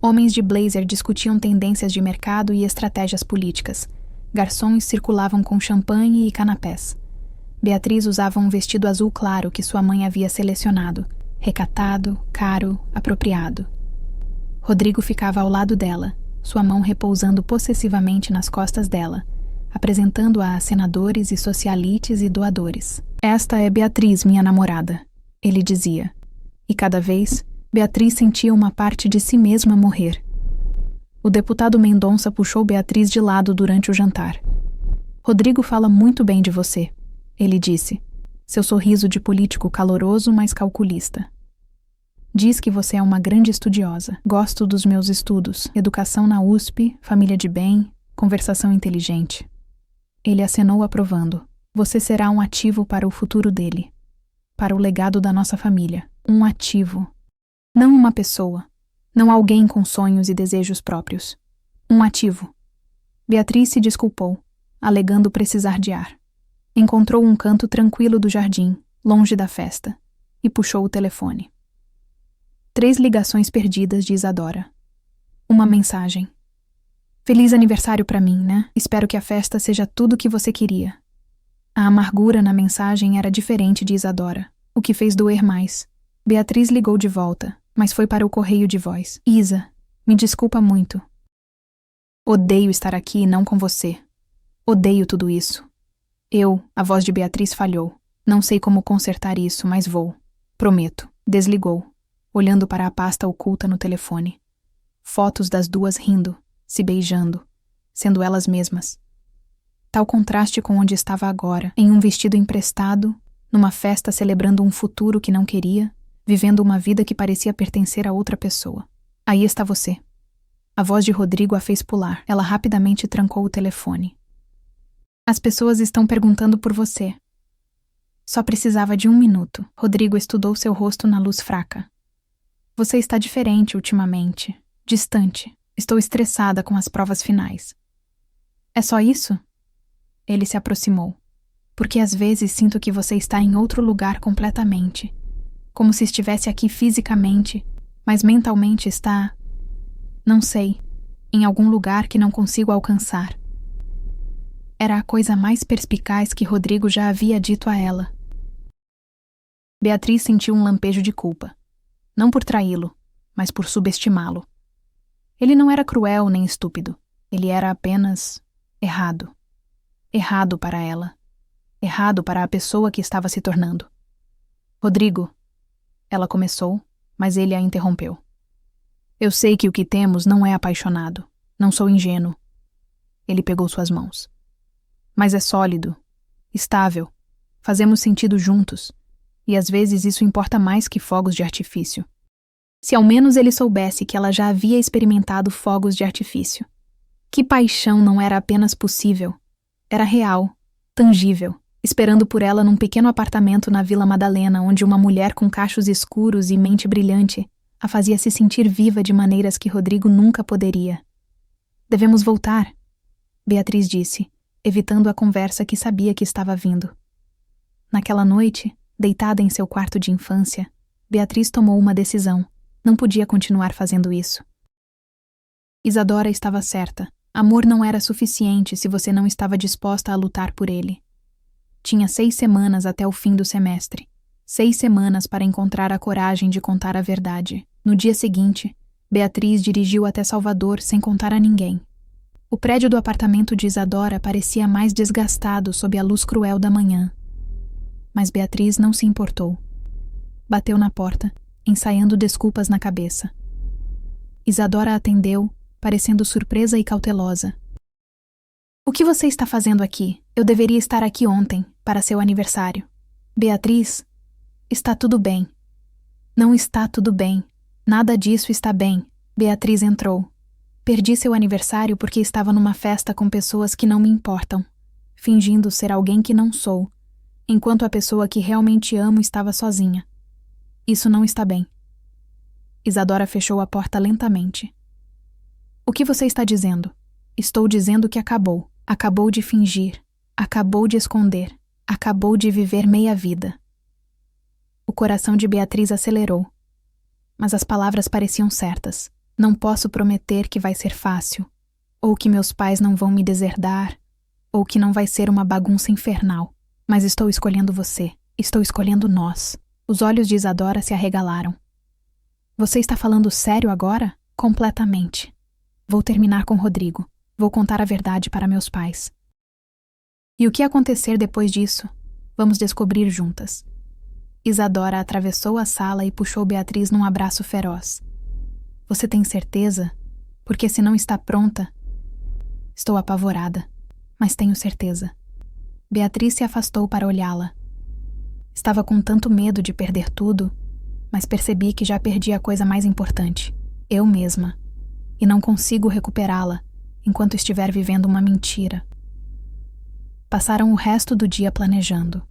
Homens de blazer discutiam tendências de mercado e estratégias políticas. Garçons circulavam com champanhe e canapés. Beatriz usava um vestido azul claro que sua mãe havia selecionado, recatado, caro, apropriado. Rodrigo ficava ao lado dela, sua mão repousando possessivamente nas costas dela, apresentando-a a senadores e socialites e doadores. Esta é Beatriz, minha namorada. Ele dizia, e cada vez, Beatriz sentia uma parte de si mesma morrer. O deputado Mendonça puxou Beatriz de lado durante o jantar. Rodrigo fala muito bem de você, ele disse. seu sorriso de político caloroso, mas calculista. Diz que você é uma grande estudiosa. Gosto dos meus estudos. Educação na USP, família de bem, conversação inteligente. Ele acenou aprovando. Você será um ativo para o futuro dele. Para o legado da nossa família. Um ativo. Não uma pessoa. Não alguém com sonhos e desejos próprios. Um ativo. Beatriz se desculpou, alegando precisar de ar. Encontrou um canto tranquilo do jardim, longe da festa, e puxou o telefone. 3 ligações perdidas de Isadora. Uma mensagem. Feliz aniversário para mim, né? Espero que a festa seja tudo o que você queria. A amargura na mensagem era diferente de Isadora, o que fez doer mais. Beatriz ligou de volta, mas foi para o correio de voz. Isa, me desculpa muito. Odeio estar aqui e não com você. Odeio tudo isso. A voz de Beatriz falhou. Não sei como consertar isso, mas vou. Prometo. Desligou, olhando para a pasta oculta no telefone. Fotos das duas rindo, se beijando, sendo elas mesmas. Tal contraste com onde estava agora, em um vestido emprestado, numa festa celebrando um futuro que não queria, vivendo uma vida que parecia pertencer a outra pessoa. Aí está você. A voz de Rodrigo a fez pular. Ela rapidamente trancou o telefone. As pessoas estão perguntando por você. Só precisava de 1 minuto. Rodrigo estudou seu rosto na luz fraca. Você está diferente ultimamente. Distante. Estou estressada com as provas finais. É só isso? Ele se aproximou. Porque às vezes sinto que você está em outro lugar completamente. Como se estivesse aqui fisicamente, mas mentalmente está... Não sei. Em algum lugar que não consigo alcançar. Era a coisa mais perspicaz que Rodrigo já havia dito a ela. Beatriz sentiu um lampejo de culpa. Não por traí-lo, mas por subestimá-lo. Ele não era cruel nem estúpido. Ele era apenas errado. Errado para ela. Errado para a pessoa que estava se tornando. Rodrigo, ela começou, mas ele a interrompeu. Eu sei que o que temos não é apaixonado. Não sou ingênuo. Ele pegou suas mãos. Mas é sólido, estável. Fazemos sentido juntos. E às vezes isso importa mais que fogos de artifício. Se ao menos ele soubesse que ela já havia experimentado fogos de artifício. Que paixão não era apenas possível. Era real, tangível, esperando por ela num pequeno apartamento na Vila Madalena, onde uma mulher com cachos escuros e mente brilhante a fazia se sentir viva de maneiras que Rodrigo nunca poderia. Devemos voltar, Beatriz disse, evitando a conversa que sabia que estava vindo. Naquela noite, deitada em seu quarto de infância, Beatriz tomou uma decisão. Não podia continuar fazendo isso. Isadora estava certa. Amor não era suficiente se você não estava disposta a lutar por ele. Tinha 6 semanas até o fim do semestre. 6 semanas para encontrar a coragem de contar a verdade. No dia seguinte, Beatriz dirigiu até Salvador sem contar a ninguém. O prédio do apartamento de Isadora parecia mais desgastado sob a luz cruel da manhã. Mas Beatriz não se importou. Bateu na porta, ensaiando desculpas na cabeça. Isadora atendeu, parecendo surpresa e cautelosa. O que você está fazendo aqui? Eu deveria estar aqui ontem, para seu aniversário. Beatriz, está tudo bem. Não está tudo bem. Nada disso está bem. Beatriz entrou. Perdi seu aniversário porque estava numa festa com pessoas que não me importam, fingindo ser alguém que não sou, enquanto a pessoa que realmente amo estava sozinha. Isso não está bem. Isadora fechou a porta lentamente. O que você está dizendo? Estou dizendo que acabou. Acabou de fingir. Acabou de esconder. Acabou de viver meia vida. O coração de Beatriz acelerou. Mas as palavras pareciam certas. Não posso prometer que vai ser fácil, ou que meus pais não vão me deserdar, ou que não vai ser uma bagunça infernal. Mas estou escolhendo você. Estou escolhendo nós. Os olhos de Isadora se arregalaram. Você está falando sério agora? Completamente. Vou terminar com Rodrigo. Vou contar a verdade para meus pais. E o que acontecer depois disso, vamos descobrir juntas. Isadora atravessou a sala e puxou Beatriz num abraço feroz. Você tem certeza? Porque se não está pronta... Estou apavorada, mas tenho certeza. Beatriz se afastou para olhá-la. Estava com tanto medo de perder tudo, mas percebi que já perdi a coisa mais importante, eu mesma, e não consigo recuperá-la enquanto estiver vivendo uma mentira. Passaram o resto do dia planejando.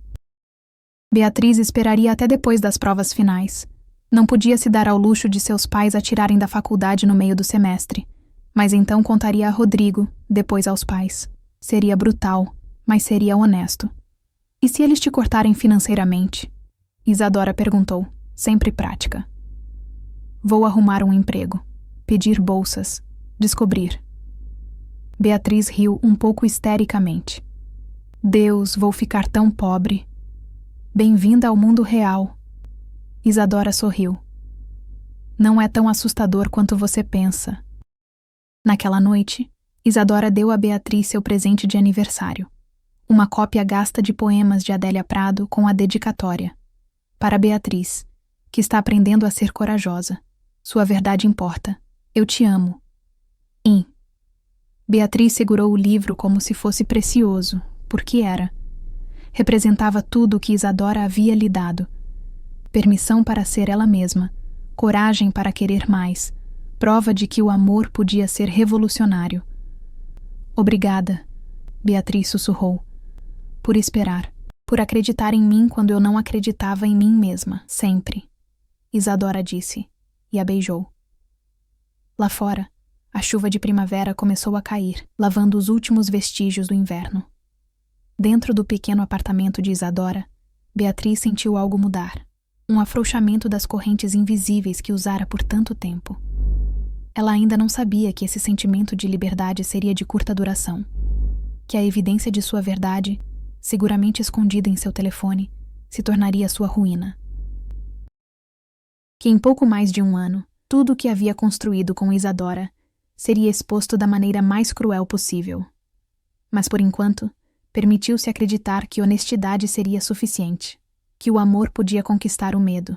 Beatriz esperaria até depois das provas finais. Não podia se dar ao luxo de seus pais a tirarem da faculdade no meio do semestre, mas então contaria a Rodrigo, depois aos pais. Seria brutal, mas seria honesto. E se eles te cortarem financeiramente? Isadora perguntou, sempre prática. Vou arrumar um emprego, pedir bolsas, descobrir. Beatriz riu um pouco histericamente. Deus, vou ficar tão pobre. Bem-vinda ao mundo real. Isadora sorriu. Não é tão assustador quanto você pensa. Naquela noite, Isadora deu a Beatriz seu presente de aniversário. Uma cópia gasta de poemas de Adélia Prado com a dedicatória. Para Beatriz, que está aprendendo a ser corajosa. Sua verdade importa. Eu te amo. Beatriz segurou o livro como se fosse precioso, porque era. Representava tudo o que Isadora havia lhe dado. Permissão para ser ela mesma, coragem para querer mais, prova de que o amor podia ser revolucionário. Obrigada, Beatriz sussurrou, por esperar, por acreditar em mim quando eu não acreditava em mim mesma, sempre. Isadora disse, e a beijou. Lá fora, a chuva de primavera começou a cair, lavando os últimos vestígios do inverno. Dentro do pequeno apartamento de Isadora, Beatriz sentiu algo mudar, um afrouxamento das correntes invisíveis que usara por tanto tempo. Ela ainda não sabia que esse sentimento de liberdade seria de curta duração, que a evidência de sua verdade, seguramente escondida em seu telefone, se tornaria sua ruína. Que em pouco mais de um ano, tudo o que havia construído com Isadora seria exposto da maneira mais cruel possível. Mas por enquanto, permitiu-se acreditar que honestidade seria suficiente, que o amor podia conquistar o medo,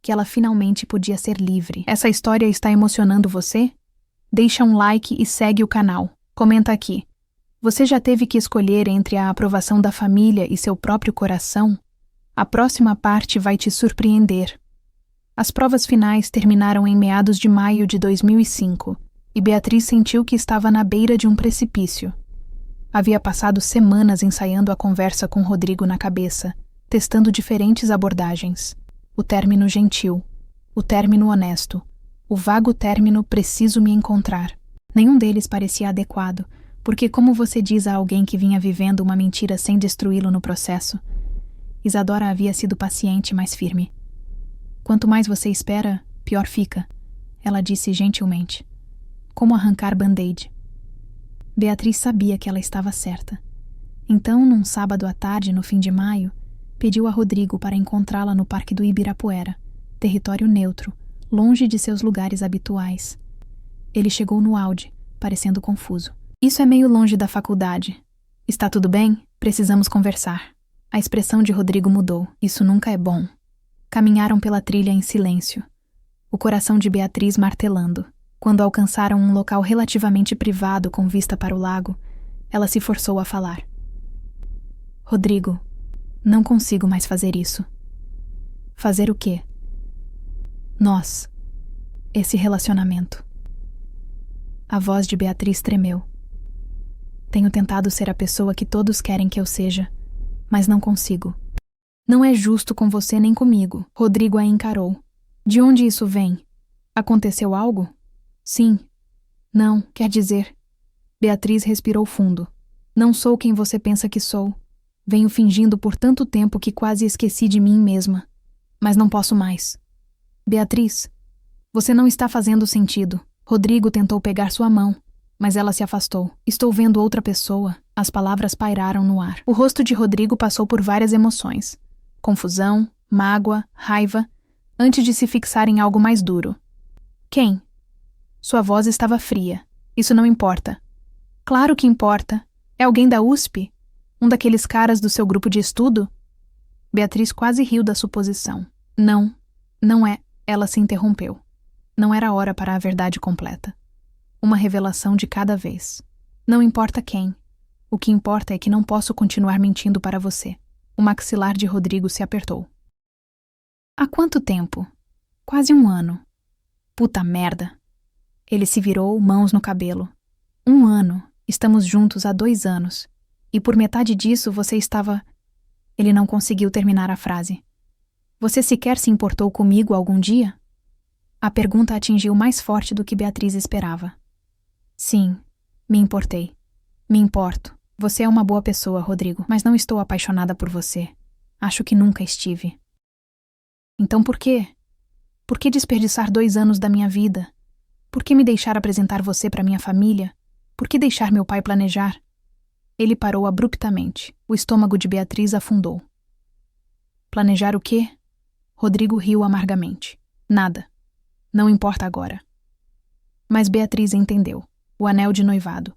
que ela finalmente podia ser livre. Essa história está emocionando você? Deixa um like e segue o canal. Comenta aqui. Você já teve que escolher entre a aprovação da família e seu próprio coração? A próxima parte vai te surpreender. As provas finais terminaram em meados de maio de 2005, e Beatriz sentiu que estava na beira de um precipício. Havia passado semanas ensaiando a conversa com Rodrigo na cabeça, testando diferentes abordagens. O término gentil, o término honesto, o vago término preciso me encontrar. Nenhum deles parecia adequado, porque como você diz a alguém que vinha vivendo uma mentira sem destruí-lo no processo? Isadora havia sido paciente, mas firme. Quanto mais você espera, pior fica, ela disse gentilmente. Como arrancar band-aid. Beatriz sabia que ela estava certa. Então, num sábado à tarde, no fim de maio, pediu a Rodrigo para encontrá-la no Parque do Ibirapuera, território neutro, longe de seus lugares habituais. Ele chegou no Audi, parecendo confuso. Isso é meio longe da faculdade. Está tudo bem? Precisamos conversar. A expressão de Rodrigo mudou. Isso nunca é bom. Caminharam pela trilha em silêncio, o coração de Beatriz martelando. Quando alcançaram um local relativamente privado com vista para o lago, ela se forçou a falar. Rodrigo, não consigo mais fazer isso. Fazer o quê? Nós. Esse relacionamento. A voz de Beatriz tremeu. Tenho tentado ser a pessoa que todos querem que eu seja, mas não consigo. Não é justo com você nem comigo. Rodrigo a encarou. De onde isso vem? Aconteceu algo? Sim. Não, quer dizer. Beatriz respirou fundo. Não sou quem você pensa que sou. Venho fingindo por tanto tempo que quase esqueci de mim mesma. Mas não posso mais. Beatriz, você não está fazendo sentido. Rodrigo tentou pegar sua mão, mas ela se afastou. Estou vendo outra pessoa. As palavras pairaram no ar. O rosto de Rodrigo passou por várias emoções. Confusão, mágoa, raiva, antes de se fixar em algo mais duro. Quem? Sua voz estava fria. Isso não importa. Claro que importa. É alguém da USP? Um daqueles caras do seu grupo de estudo? Beatriz quase riu da suposição. Não, não é. Ela se interrompeu. Não era hora para a verdade completa. Uma revelação de cada vez. Não importa quem. O que importa é que não posso continuar mentindo para você. O maxilar de Rodrigo se apertou. Há quanto tempo? Quase 1 ano. Puta merda. Ele se virou, mãos no cabelo. 1 ano. Estamos juntos há 2 anos. E por metade disso você estava... Ele não conseguiu terminar a frase. Você sequer se importou comigo algum dia? A pergunta atingiu mais forte do que Beatriz esperava. Sim, me importei. Me importo. Você é uma boa pessoa, Rodrigo, mas não estou apaixonada por você. Acho que nunca estive. Então por quê? Por que desperdiçar 2 anos da minha vida? Por que me deixar apresentar você para minha família? Por que deixar meu pai planejar? Ele parou abruptamente. O estômago de Beatriz afundou. Planejar o quê? Rodrigo riu amargamente. Nada. Não importa agora. Mas Beatriz entendeu. O anel de noivado.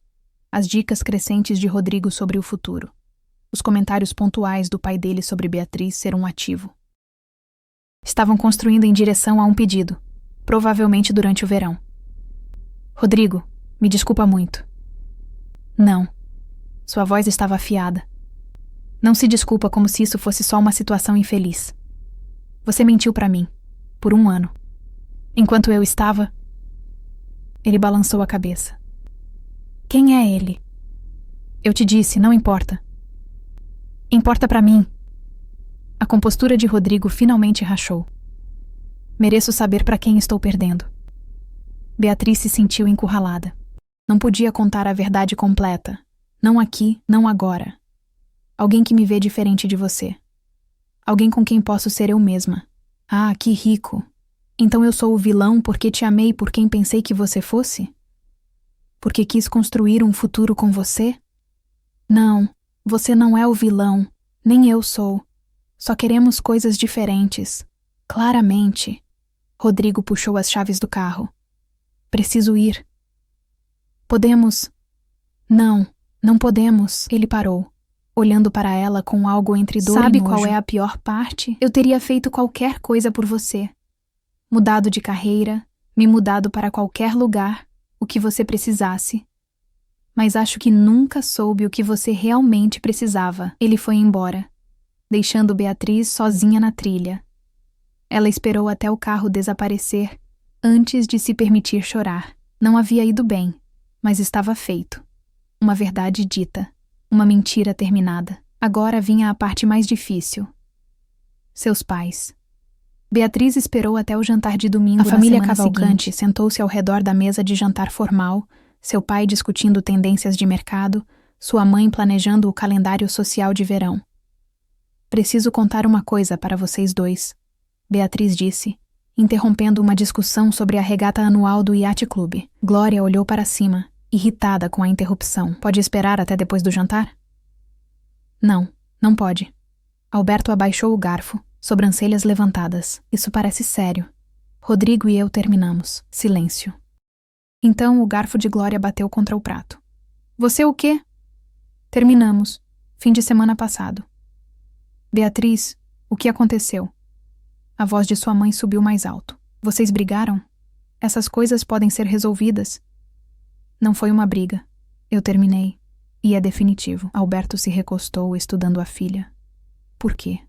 As dicas crescentes de Rodrigo sobre o futuro. Os comentários pontuais do pai dele sobre Beatriz ser um ativo. Estavam construindo em direção a um pedido, provavelmente durante o verão. Rodrigo, me desculpa muito. Não. Sua voz estava afiada. Não se desculpa como se isso fosse só uma situação infeliz. Você mentiu para mim, por 1 ano. Enquanto eu estava... Ele balançou a cabeça. Quem é ele? Eu te disse, não importa. Importa para mim. A compostura de Rodrigo finalmente rachou. Mereço saber para quem estou perdendo. Beatriz se sentiu encurralada. Não podia contar a verdade completa. Não aqui, não agora. Alguém que me vê diferente de você. Alguém com quem posso ser eu mesma. Ah, que rico. Então eu sou o vilão porque te amei por quem pensei que você fosse? Porque quis construir um futuro com você? Não, você não é o vilão. Nem eu sou. Só queremos coisas diferentes. Claramente. Rodrigo puxou as chaves do carro. Preciso ir. Podemos... Não, não podemos. Ele parou, olhando para ela com algo entre dor e nojo. Sabe qual é a pior parte? Eu teria feito qualquer coisa por você. Mudado de carreira, me mudado para qualquer lugar, o que você precisasse. Mas acho que nunca soube o que você realmente precisava. Ele foi embora, deixando Beatriz sozinha na trilha. Ela esperou até o carro desaparecer, antes de se permitir chorar. Não havia ido bem, mas estava feito. Uma verdade dita, uma mentira terminada. Agora vinha a parte mais difícil. Seus pais. Beatriz esperou até o jantar de domingo. A família Cavalcante sentou-se ao redor da mesa de jantar formal, seu pai discutindo tendências de mercado, sua mãe planejando o calendário social de verão. Preciso contar uma coisa para vocês dois, Beatriz disse, interrompendo uma discussão sobre a regata anual do Yacht Club. Glória olhou para cima, irritada com a interrupção. Pode esperar até depois do jantar? Não, não pode. Alberto abaixou o garfo, sobrancelhas levantadas. Isso parece sério. Rodrigo e eu terminamos. Silêncio. Então o garfo de Glória bateu contra o prato. Você o quê? Terminamos. Fim de semana passado. Beatriz, o que aconteceu? A voz de sua mãe subiu mais alto. Vocês brigaram? Essas coisas podem ser resolvidas. Não foi uma briga. Eu terminei. E é definitivo. Alberto se recostou, estudando a filha. Por quê?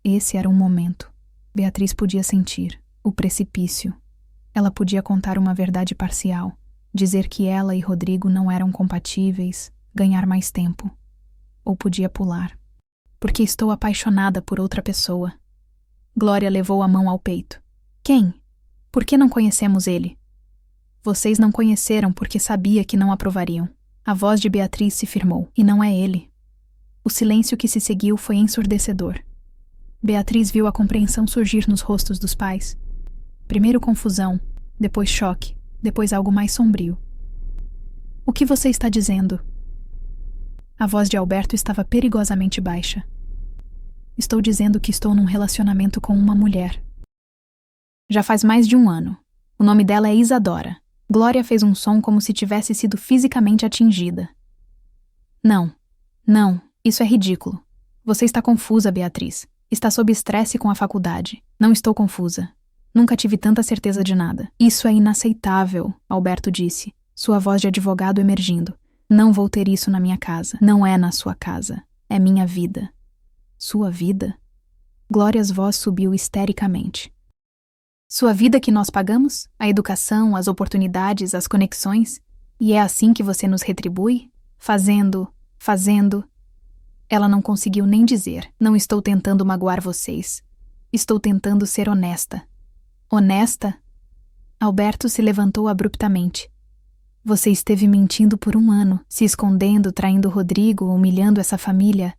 Esse era um momento. Beatriz podia sentir. O precipício. Ela podia contar uma verdade parcial. Dizer que ela e Rodrigo não eram compatíveis. Ganhar mais tempo. Ou podia pular. Porque estou apaixonada por outra pessoa. Glória levou a mão ao peito. Quem? Por que não conhecemos ele? Vocês não conheceram porque sabia que não aprovariam. A voz de Beatriz se firmou. E não é ele. O silêncio que se seguiu foi ensurdecedor. Beatriz viu a compreensão surgir nos rostos dos pais. Primeiro confusão, depois choque, depois algo mais sombrio. O que você está dizendo? A voz de Alberto estava perigosamente baixa. Estou dizendo que estou num relacionamento com uma mulher. Já faz mais de 1 ano. O nome dela é Isadora. Glória fez um som como se tivesse sido fisicamente atingida. Não, não, isso é ridículo. Você está confusa, Beatriz. Está sob estresse com a faculdade. Não estou confusa. Nunca tive tanta certeza de nada. Isso é inaceitável, Alberto disse, sua voz de advogado emergindo. Não vou ter isso na minha casa. Não é na sua casa. É minha vida. Sua vida? Glória's voz subiu histericamente. Sua vida que nós pagamos? A educação, as oportunidades, as conexões? E é assim que você nos retribui? Fazendo. Ela não conseguiu nem dizer. Não estou tentando magoar vocês. Estou tentando ser honesta. Honesta? Alberto se levantou abruptamente. Você esteve mentindo por 1 ano, se escondendo, traindo Rodrigo, humilhando essa família.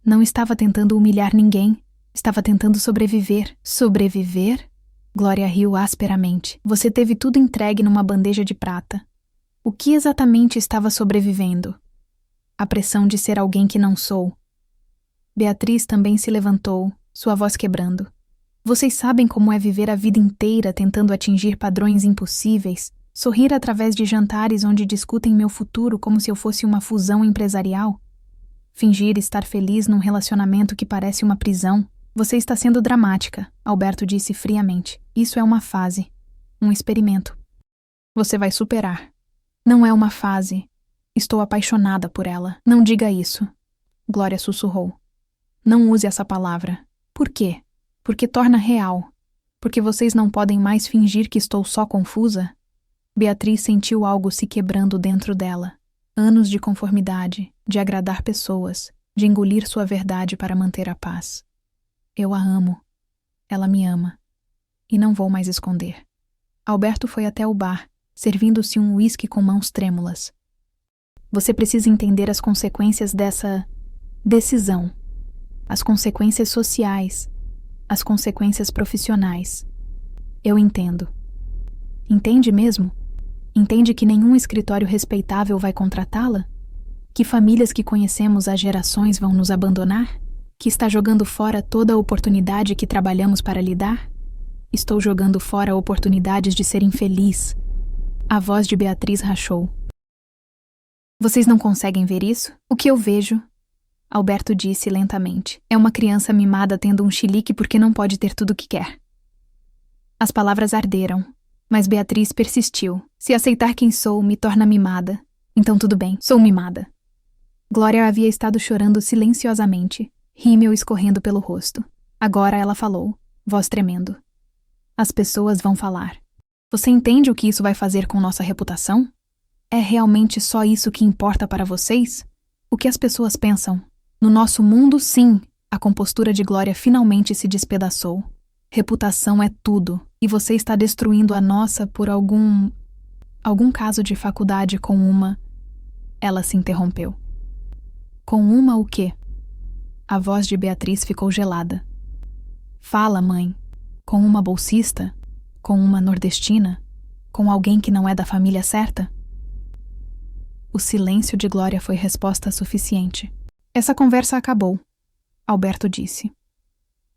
Não estava tentando humilhar ninguém. Estava tentando sobreviver. Sobreviver? Glória riu asperamente. Você teve tudo entregue numa bandeja de prata. O que exatamente estava sobrevivendo? A pressão de ser alguém que não sou. Beatriz também se levantou, sua voz quebrando. Vocês sabem como é viver a vida inteira tentando atingir padrões impossíveis, sorrir através de jantares onde discutem meu futuro como se eu fosse uma fusão empresarial? Fingir estar feliz num relacionamento que parece uma prisão? Você está sendo dramática, Alberto disse friamente. Isso é uma fase, um experimento. Você vai superar. Não é uma fase. Estou apaixonada por ela. Não diga isso. Glória sussurrou. Não use essa palavra. Por quê? Porque torna real. Porque vocês não podem mais fingir que estou só confusa? Beatriz sentiu algo se quebrando dentro dela. Anos de conformidade, de agradar pessoas, de engolir sua verdade para manter a paz. Eu a amo. Ela me ama. E não vou mais esconder. Alberto foi até o bar, servindo-se um uísque com mãos trêmulas. Você precisa entender as consequências dessa decisão. As consequências sociais. As consequências profissionais. Eu entendo. Entende mesmo? Entende que nenhum escritório respeitável vai contratá-la? Que famílias que conhecemos há gerações vão nos abandonar? Que está jogando fora toda a oportunidade que trabalhamos para lhe dar? Estou jogando fora oportunidades de ser infeliz. A voz de Beatriz rachou. Vocês não conseguem ver isso? O que eu vejo? Alberto disse lentamente. É uma criança mimada tendo um chilique porque não pode ter tudo o que quer. As palavras arderam, mas Beatriz persistiu. Se aceitar quem sou me torna mimada. Então tudo bem, sou mimada. Glória havia estado chorando silenciosamente, rímel escorrendo pelo rosto. Agora ela falou, voz tremendo. As pessoas vão falar. Você entende o que isso vai fazer com nossa reputação? É realmente só isso que importa para vocês? O que as pessoas pensam? No nosso mundo, sim, a compostura de Glória finalmente se despedaçou. Reputação é tudo, e você está destruindo a nossa por algum caso de faculdade com uma... Ela se interrompeu. Com uma o quê? A voz de Beatriz ficou gelada. Fala, mãe. Com uma bolsista? Com uma nordestina? Com alguém que não é da família certa? O silêncio de Glória foi resposta suficiente. Essa conversa acabou, Alberto disse.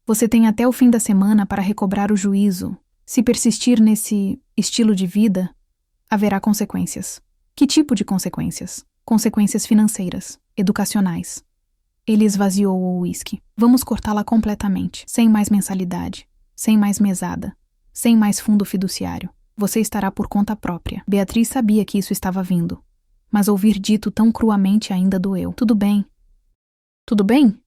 Você tem até o fim da semana para recobrar o juízo. Se persistir nesse estilo de vida, haverá consequências. Que tipo de consequências? Consequências financeiras, educacionais. Ele esvaziou o uísque. Vamos cortá-la completamente, sem mais mensalidade, sem mais mesada, sem mais fundo fiduciário. Você estará por conta própria. Beatriz sabia que isso estava vindo. Mas ouvir dito tão cruamente ainda doeu. Tudo bem. Tudo bem?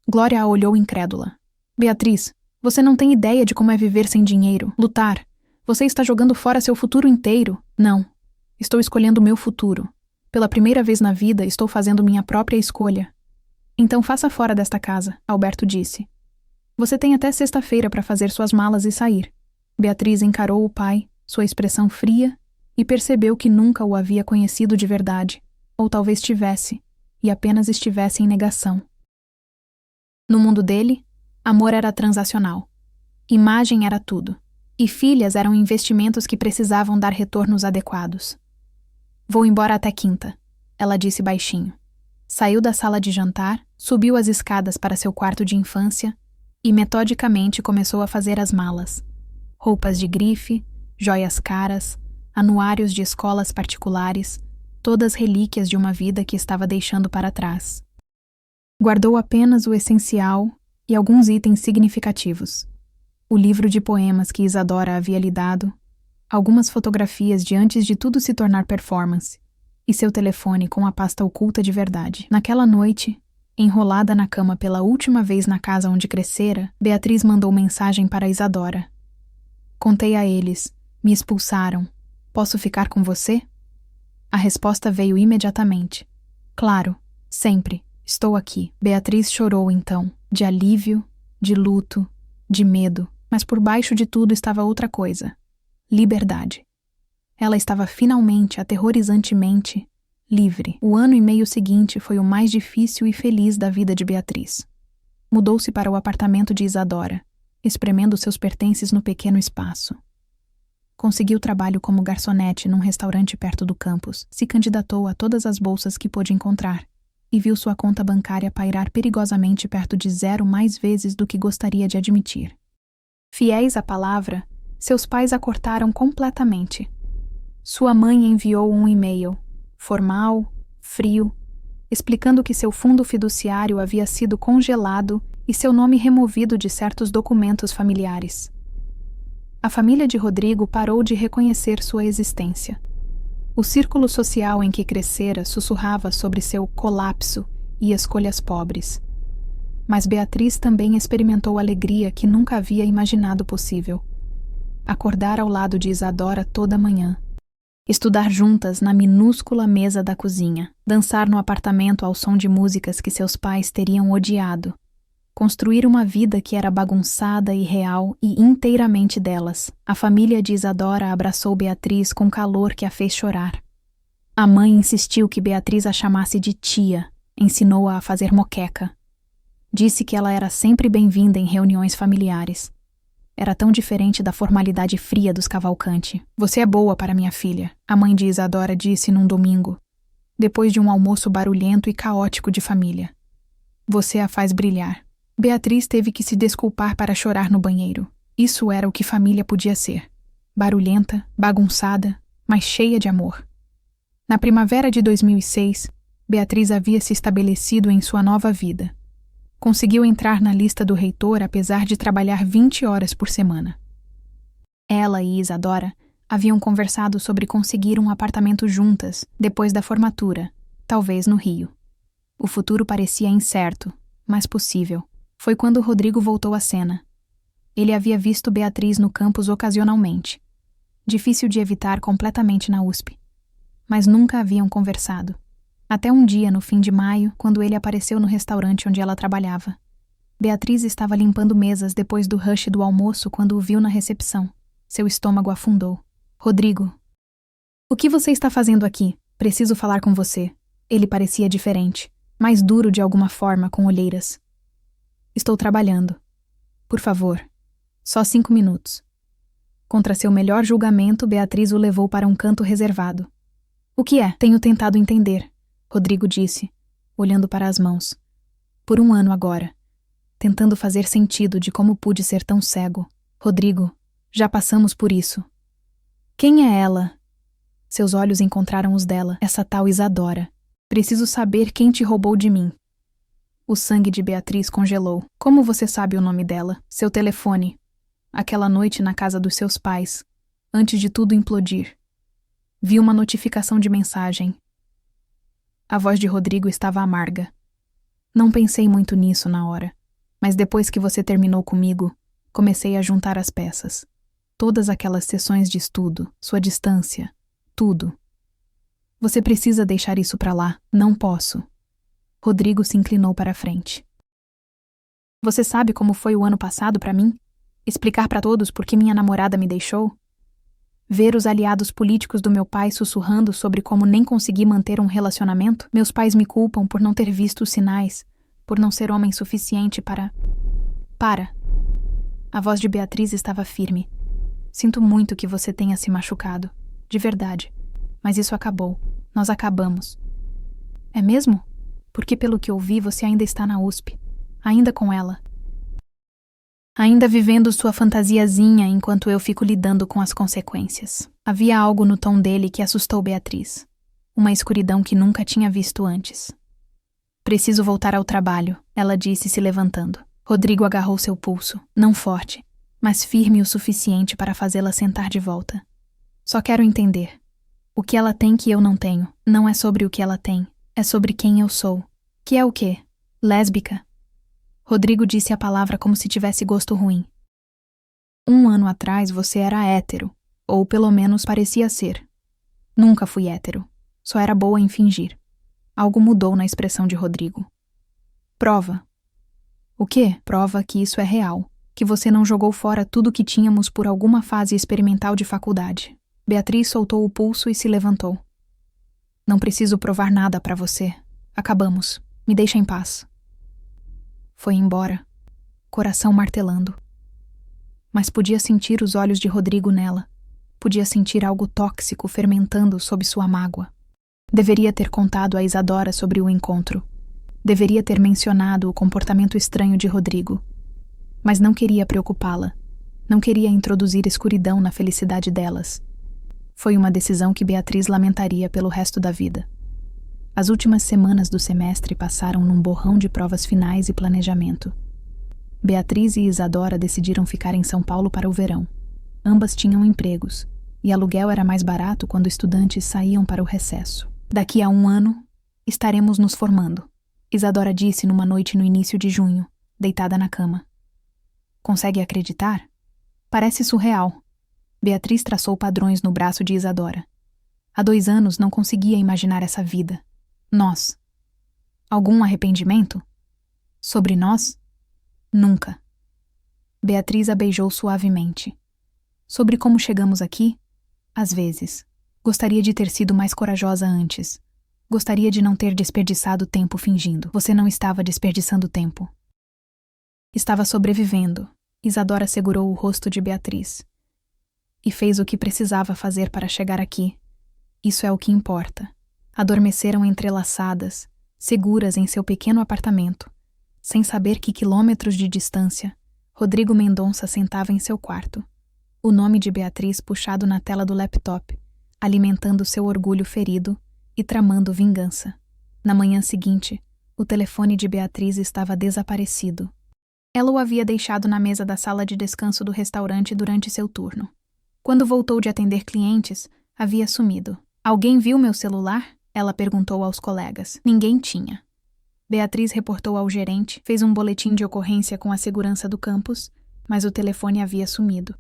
Glória a olhou incrédula. Beatriz, você não tem ideia de como é viver sem dinheiro, lutar. Você está jogando fora seu futuro inteiro. Não. Estou escolhendo meu futuro. Pela primeira vez na vida, estou fazendo minha própria escolha. Então faça fora desta casa, Alberto disse. Você tem até sexta-feira para fazer suas malas e sair. Beatriz encarou o pai, sua expressão fria, e percebeu que nunca o havia conhecido de verdade, ou talvez tivesse, e apenas estivesse em negação. No mundo dele, amor era transacional. Imagem era tudo, e filhas eram investimentos que precisavam dar retornos adequados. Vou embora até quinta, ela disse baixinho. Saiu da sala de jantar, subiu as escadas para seu quarto de infância e metodicamente começou a fazer as malas. Roupas de grife, joias caras, anuários de escolas particulares, todas relíquias de uma vida que estava deixando para trás. Guardou apenas o essencial e alguns itens significativos. O livro de poemas que Isadora havia lhe dado, algumas fotografias de antes de tudo se tornar performance, e seu telefone com a pasta oculta de verdade. Naquela noite, Enrolada na cama pela última vez na casa onde crescera, Beatriz mandou mensagem para Isadora. Contei a eles. Me expulsaram. Posso ficar com você? A resposta veio imediatamente. Claro, sempre. Estou aqui. Beatriz chorou então, de alívio, de luto, de medo, mas por baixo de tudo estava outra coisa. Liberdade. Ela estava finalmente, aterrorizantemente, livre. O ano e meio seguinte foi o mais difícil e feliz da vida de Beatriz. Mudou-se para o apartamento de Isadora, espremendo seus pertences no pequeno espaço. Conseguiu trabalho como garçonete num restaurante perto do campus, se candidatou a todas as bolsas que pôde encontrar e viu sua conta bancária pairar perigosamente perto de zero mais vezes do que gostaria de admitir. Fiéis à palavra, seus pais a cortaram completamente. Sua mãe enviou um e-mail, formal, frio, explicando que seu fundo fiduciário havia sido congelado e seu nome removido de certos documentos familiares. A família de Rodrigo parou de reconhecer sua existência. O círculo social em que crescera sussurrava sobre seu colapso e escolhas pobres. Mas Beatriz também experimentou alegria que nunca havia imaginado possível. Acordar ao lado de Isadora toda manhã. Estudar juntas na minúscula mesa da cozinha. Dançar no apartamento ao som de músicas que seus pais teriam odiado. Construir uma vida que era bagunçada e real e inteiramente delas. A família de Isadora abraçou Beatriz com calor que a fez chorar. A mãe insistiu que Beatriz a chamasse de tia, ensinou-a a fazer moqueca. Disse que ela era sempre bem-vinda em reuniões familiares. Era tão diferente da formalidade fria dos Cavalcante. Você é boa para minha filha, a mãe de Isadora disse num domingo, depois de um almoço barulhento e caótico de família. Você a faz brilhar. Beatriz teve que se desculpar para chorar no banheiro. Isso era o que família podia ser. Barulhenta, bagunçada, mas cheia de amor. Na primavera de 2006, Beatriz havia se estabelecido em sua nova vida. Conseguiu entrar na lista do reitor apesar de trabalhar 20 horas por semana. Ela e Isadora haviam conversado sobre conseguir um apartamento juntas depois da formatura, talvez no Rio. O futuro parecia incerto, mas possível. Foi quando Rodrigo voltou à cena. Ele havia visto Beatriz no campus ocasionalmente. Difícil de evitar completamente na USP. Mas nunca haviam conversado. Até um dia, no fim de maio, quando ele apareceu no restaurante onde ela trabalhava. Beatriz estava limpando mesas depois do rush do almoço quando o viu na recepção. Seu estômago afundou. Rodrigo. O que você está fazendo aqui? Preciso falar com você. Ele parecia diferente, mais duro de alguma forma, com olheiras. Estou trabalhando. Por favor. Só 5 minutos. Contra seu melhor julgamento, Beatriz o levou para um canto reservado. O que é? Tenho tentado entender, Rodrigo disse, olhando para as mãos. Por 1 ano agora. Tentando fazer sentido de como pude ser tão cego. Rodrigo, já passamos por isso. Quem é ela? Seus olhos encontraram os dela, essa tal Isadora. Preciso saber quem te roubou de mim. O sangue de Beatriz congelou. Como você sabe o nome dela? Seu telefone. Aquela noite na casa dos seus pais, antes de tudo implodir. Vi uma notificação de mensagem. A voz de Rodrigo estava amarga. Não pensei muito nisso na hora, mas depois que você terminou comigo, comecei a juntar as peças. Todas aquelas sessões de estudo, sua distância, tudo. Você precisa deixar isso pra lá. Não posso. Rodrigo se inclinou para a frente. Você sabe como foi o ano passado para mim? Explicar para todos por que minha namorada me deixou? Ver os aliados políticos do meu pai sussurrando sobre como nem consegui manter um relacionamento? Meus pais me culpam por não ter visto os sinais, por não ser homem suficiente para... Para. A voz de Beatriz estava firme. Sinto muito que você tenha se machucado. De verdade. Mas isso acabou. Nós acabamos. É mesmo? Porque pelo que ouvi você ainda está na USP. Ainda com ela. Ainda vivendo sua fantasiazinha enquanto eu fico lidando com as consequências. Havia algo no tom dele que assustou Beatriz. Uma escuridão que nunca tinha visto antes. Preciso voltar ao trabalho, ela disse se levantando. Rodrigo agarrou seu pulso, não forte, mas firme o suficiente para fazê-la sentar de volta. Só quero entender. O que ela tem que eu não tenho, não é sobre o que ela tem, é sobre quem eu sou. Que é o quê? Lésbica. Rodrigo disse a palavra como se tivesse gosto ruim. 1 ano atrás você era hétero, ou pelo menos parecia ser. Nunca fui hétero, só era boa em fingir. Algo mudou na expressão de Rodrigo. Prova. O quê? Prova que isso é real, que você não jogou fora tudo que tínhamos por alguma fase experimental de faculdade. Beatriz soltou o pulso e se levantou. Não preciso provar nada pra você. Acabamos. Me deixa em paz. Foi embora, coração martelando. Mas podia sentir os olhos de Rodrigo nela. Podia sentir algo tóxico fermentando sob sua mágoa. Deveria ter contado a Isadora sobre o encontro. Deveria ter mencionado o comportamento estranho de Rodrigo. Mas não queria preocupá-la. Não queria introduzir escuridão na felicidade delas. Foi uma decisão que Beatriz lamentaria pelo resto da vida. As últimas semanas do semestre passaram num borrão de provas finais e planejamento. Beatriz e Isadora decidiram ficar em São Paulo para o verão. Ambas tinham empregos, e aluguel era mais barato quando estudantes saíam para o recesso. Daqui a 1 ano, estaremos nos formando, Isadora disse numa noite no início de junho, deitada na cama. Consegue acreditar? Parece surreal. Beatriz traçou padrões no braço de Isadora. Há 2 anos não conseguia imaginar essa vida. Nós. Algum arrependimento? Sobre nós? Nunca. Beatriz a beijou suavemente. Sobre como chegamos aqui? Às vezes. Gostaria de ter sido mais corajosa antes. Gostaria de não ter desperdiçado tempo fingindo. Você não estava desperdiçando tempo. Estava sobrevivendo. Isadora segurou o rosto de Beatriz. E fez o que precisava fazer para chegar aqui. Isso é o que importa. Adormeceram entrelaçadas, seguras em seu pequeno apartamento, sem saber que quilômetros de distância, Rodrigo Mendonça sentava em seu quarto. O nome de Beatriz puxado na tela do laptop, alimentando seu orgulho ferido e tramando vingança. Na manhã seguinte, o telefone de Beatriz estava desaparecido. Ela o havia deixado na mesa da sala de descanso do restaurante durante seu turno. Quando voltou de atender clientes, havia sumido. Alguém viu meu celular? Ela perguntou aos colegas. Ninguém tinha. Beatriz reportou ao gerente, fez um boletim de ocorrência com a segurança do campus, mas o telefone havia sumido.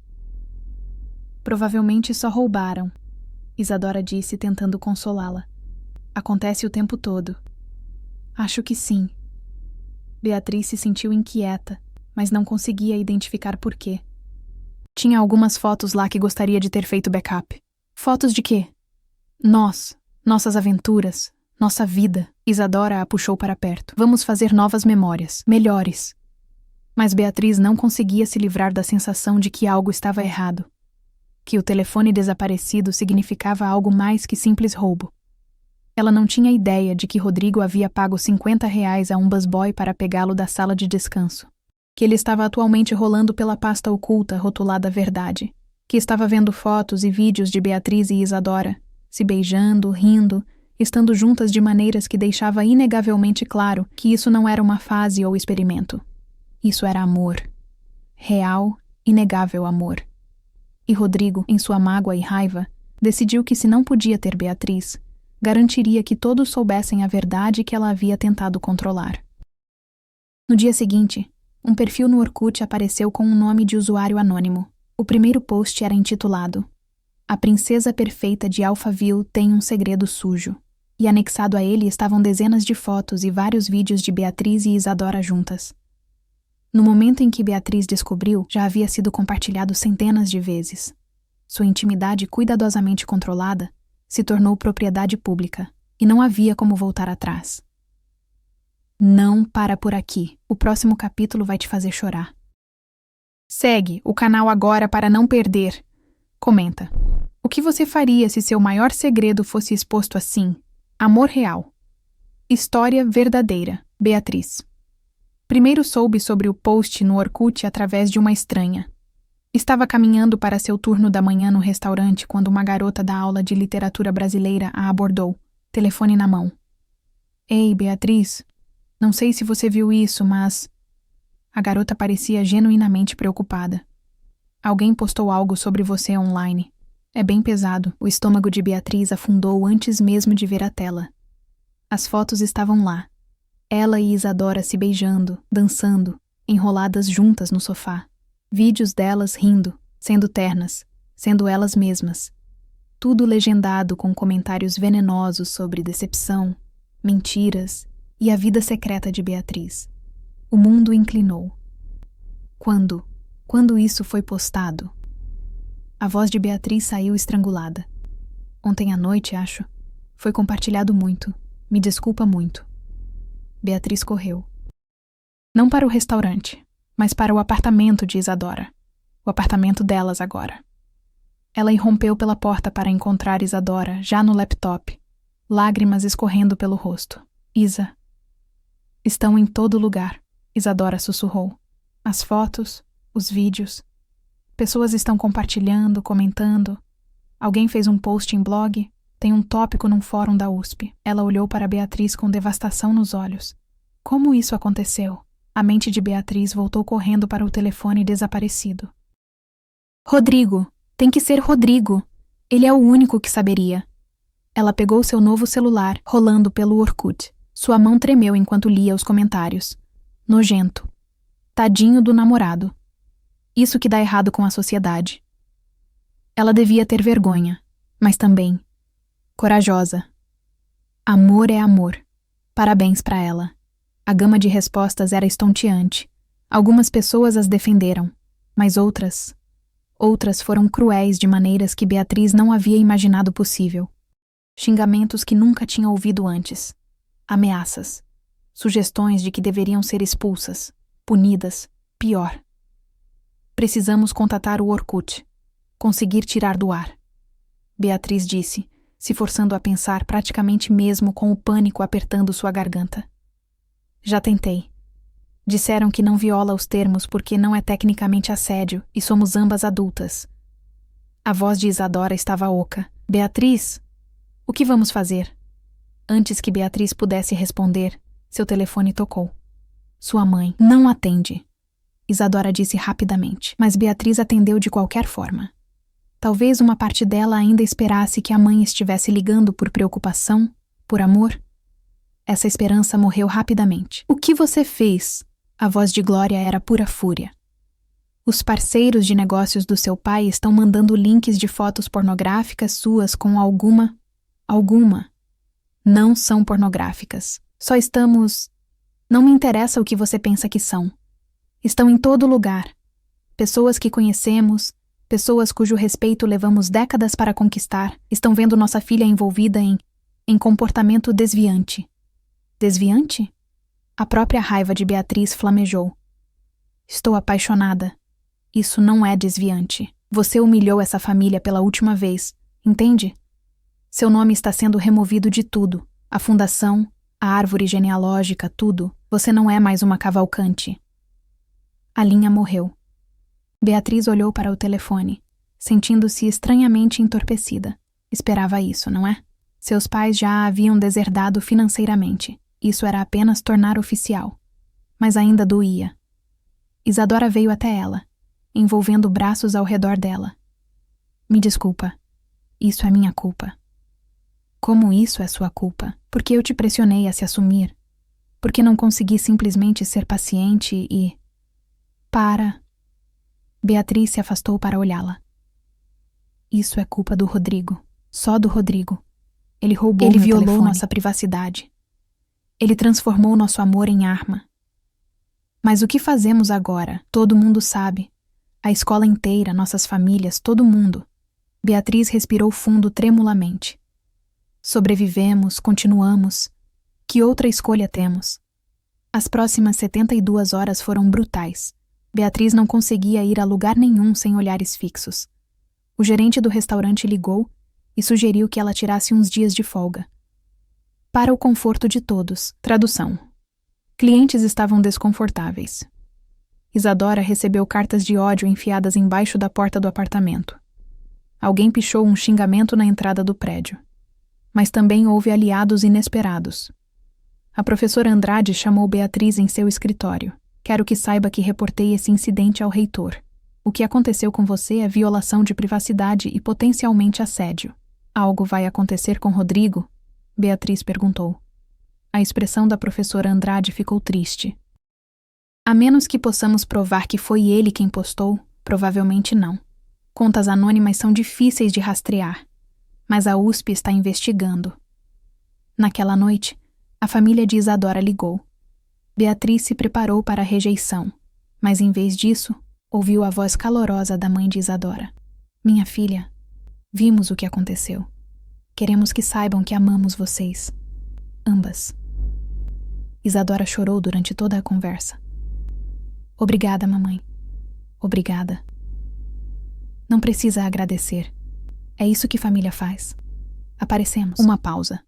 Provavelmente só roubaram, Isadora disse, tentando consolá-la. Acontece o tempo todo. Acho que sim. Beatriz se sentiu inquieta, mas não conseguia identificar por quê. Tinha algumas fotos lá que gostaria de ter feito backup. Fotos de quê? Nossas aventuras, nossa vida. Isadora a puxou para perto. Vamos fazer novas memórias, melhores. Mas Beatriz não conseguia se livrar da sensação de que algo estava errado. Que o telefone desaparecido significava algo mais que simples roubo. Ela não tinha ideia de que Rodrigo havia pago R$ 50 a um busboy para pegá-lo da sala de descanso. Que ele estava atualmente rolando pela pasta oculta rotulada Verdade. Que estava vendo fotos e vídeos de Beatriz e Isadora, se beijando, rindo, estando juntas de maneiras que deixava inegavelmente claro que isso não era uma fase ou experimento. Isso era amor. Real, inegável amor. E Rodrigo, em sua mágoa e raiva, decidiu que se não podia ter Beatriz, garantiria que todos soubessem a verdade que ela havia tentado controlar. No dia seguinte, um perfil no Orkut apareceu com um nome de usuário anônimo. O primeiro post era intitulado A Princesa Perfeita de Alphaville tem um segredo sujo, e anexado a ele estavam dezenas de fotos e vários vídeos de Beatriz e Isadora juntas. No momento em que Beatriz descobriu, já havia sido compartilhado centenas de vezes. Sua intimidade cuidadosamente controlada se tornou propriedade pública, e não havia como voltar atrás. Não para por aqui. O próximo capítulo vai te fazer chorar. Segue o canal agora para não perder. Comenta. O que você faria se seu maior segredo fosse exposto assim? Amor real. História verdadeira. Beatriz. Primeiro soube sobre o post no Orkut através de uma estranha. Estava caminhando para seu turno da manhã no restaurante quando uma garota da aula de literatura brasileira a abordou, telefone na mão. Ei, Beatriz, não sei se você viu isso, mas... A garota parecia genuinamente preocupada. Alguém postou algo sobre você online. É bem pesado. O estômago de Beatriz afundou antes mesmo de ver a tela. As fotos estavam lá. Ela e Isadora se beijando, dançando, enroladas juntas no sofá. Vídeos delas rindo, sendo ternas, sendo elas mesmas. Tudo legendado com comentários venenosos sobre decepção, mentiras e a vida secreta de Beatriz. O mundo inclinou. Quando isso foi postado? A voz de Beatriz saiu estrangulada. Ontem à noite, acho. Foi compartilhado muito. Me desculpa muito. Beatriz correu. Não para o restaurante, mas para o apartamento de Isadora. O apartamento delas agora. Ela irrompeu pela porta para encontrar Isadora, já no laptop, lágrimas escorrendo pelo rosto. Isa. Estão em todo lugar, Isadora sussurrou. As fotos, os vídeos. Pessoas estão compartilhando, comentando. Alguém fez um post em blog. Tem um tópico num fórum da USP. Ela olhou para Beatriz com devastação nos olhos. Como isso aconteceu? A mente de Beatriz voltou correndo para o telefone desaparecido. Rodrigo! Tem que ser Rodrigo! Ele é o único que saberia. Ela pegou seu novo celular, rolando pelo Orkut. Sua mão tremeu enquanto lia os comentários. Nojento. Tadinho do namorado. Isso que dá errado com a sociedade. Ela devia ter vergonha, mas também corajosa. Amor é amor. Parabéns para ela. A gama de respostas era estonteante. Algumas pessoas as defenderam, mas outras foram cruéis de maneiras que Beatriz não havia imaginado possível. Xingamentos que nunca tinha ouvido antes. Ameaças. Sugestões de que deveriam ser expulsas, punidas, pior. Precisamos contatar o Orkut. Conseguir tirar do ar. Beatriz disse, se forçando a pensar praticamente mesmo com o pânico apertando sua garganta. Já tentei. Disseram que não viola os termos porque não é tecnicamente assédio e somos ambas adultas. A voz de Isadora estava oca. Beatriz, o que vamos fazer? Antes que Beatriz pudesse responder, seu telefone tocou. Sua mãe não atende. Isadora disse rapidamente, mas Beatriz atendeu de qualquer forma. Talvez uma parte dela ainda esperasse que a mãe estivesse ligando por preocupação, por amor. Essa esperança morreu rapidamente. O que você fez? A voz de Glória era pura fúria. Os parceiros de negócios do seu pai estão mandando links de fotos pornográficas suas com alguma. Não são pornográficas. Só estamos... Não me interessa o que você pensa que são. Estão em todo lugar. Pessoas que conhecemos, pessoas cujo respeito levamos décadas para conquistar, estão vendo nossa filha envolvida em comportamento desviante. Desviante? A própria raiva de Beatriz flamejou. Estou apaixonada. Isso não é desviante. Você humilhou essa família pela última vez, entende? Seu nome está sendo removido de tudo. A fundação, a árvore genealógica, tudo. Você não é mais uma cavalcante. A linha morreu. Beatriz olhou para o telefone, sentindo-se estranhamente entorpecida. Esperava isso, não é? Seus pais já a haviam deserdado financeiramente. Isso era apenas tornar oficial. Mas ainda doía. Isadora veio até ela, envolvendo braços ao redor dela. Me desculpa. Isso é minha culpa. Como isso é sua culpa? Porque eu te pressionei a se assumir? Porque não consegui simplesmente ser paciente e... Para... Beatriz se afastou para olhá-la. Isso é culpa do Rodrigo. Só do Rodrigo. Ele roubou meu telefone. Ele violou nossa privacidade. Ele transformou nosso amor em arma. Mas o que fazemos agora? Todo mundo sabe. A escola inteira, nossas famílias, todo mundo. Beatriz respirou fundo tremulamente. Sobrevivemos, continuamos. Que outra escolha temos? As próximas 72 horas foram brutais. Beatriz não conseguia ir a lugar nenhum sem olhares fixos. O gerente do restaurante ligou e sugeriu que ela tirasse uns dias de folga. Para o conforto de todos. Tradução. Clientes estavam desconfortáveis. Isadora recebeu cartas de ódio enfiadas embaixo da porta do apartamento. Alguém pichou um xingamento na entrada do prédio. Mas também houve aliados inesperados. A professora Andrade chamou Beatriz em seu escritório. Quero que saiba que reportei esse incidente ao reitor. O que aconteceu com você é violação de privacidade e potencialmente assédio. Algo vai acontecer com Rodrigo? Beatriz perguntou. A expressão da professora Andrade ficou triste. A menos que possamos provar que foi ele quem postou, provavelmente não. Contas anônimas são difíceis de rastrear, mas a USP está investigando. Naquela noite, a família de Isadora ligou. Beatriz se preparou para a rejeição, mas em vez disso, ouviu a voz calorosa da mãe de Isadora. Minha filha, vimos o que aconteceu. Queremos que saibam que amamos vocês. Ambas. Isadora chorou durante toda a conversa. Obrigada, mamãe. Obrigada. Não precisa agradecer. É isso que família faz. Aparecemos. Uma pausa.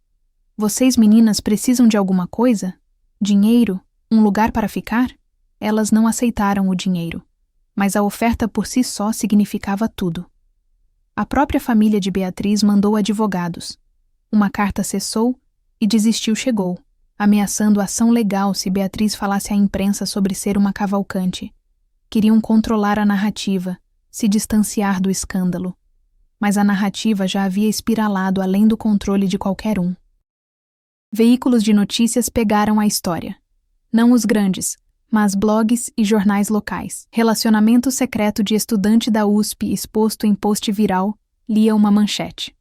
Vocês, meninas, precisam de alguma coisa? Dinheiro? Um lugar para ficar? Elas não aceitaram o dinheiro, mas a oferta por si só significava tudo. A própria família de Beatriz mandou advogados. Uma carta cessou e Desistiu chegou, ameaçando ação legal se Beatriz falasse à imprensa sobre ser uma cavalcante. Queriam controlar a narrativa, se distanciar do escândalo. Mas a narrativa já havia espiralado além do controle de qualquer um. Veículos de notícias pegaram a história. Não os grandes, mas blogs e jornais locais. Relacionamento secreto de estudante da USP exposto em post viral, lia uma manchete.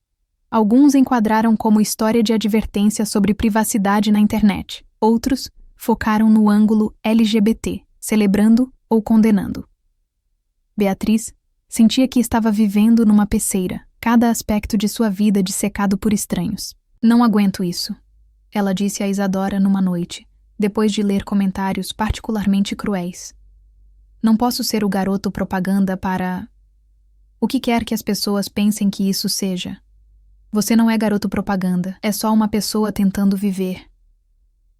Alguns enquadraram como história de advertência sobre privacidade na internet. Outros focaram no ângulo LGBT, celebrando ou condenando. Beatriz sentia que estava vivendo numa peceira, cada aspecto de sua vida dissecado por estranhos. Não aguento isso, ela disse a Isadora numa noite, depois de ler comentários particularmente cruéis. Não posso ser o garoto propaganda para... O que quer que as pessoas pensem que isso seja. Você não é garoto propaganda, é só uma pessoa tentando viver.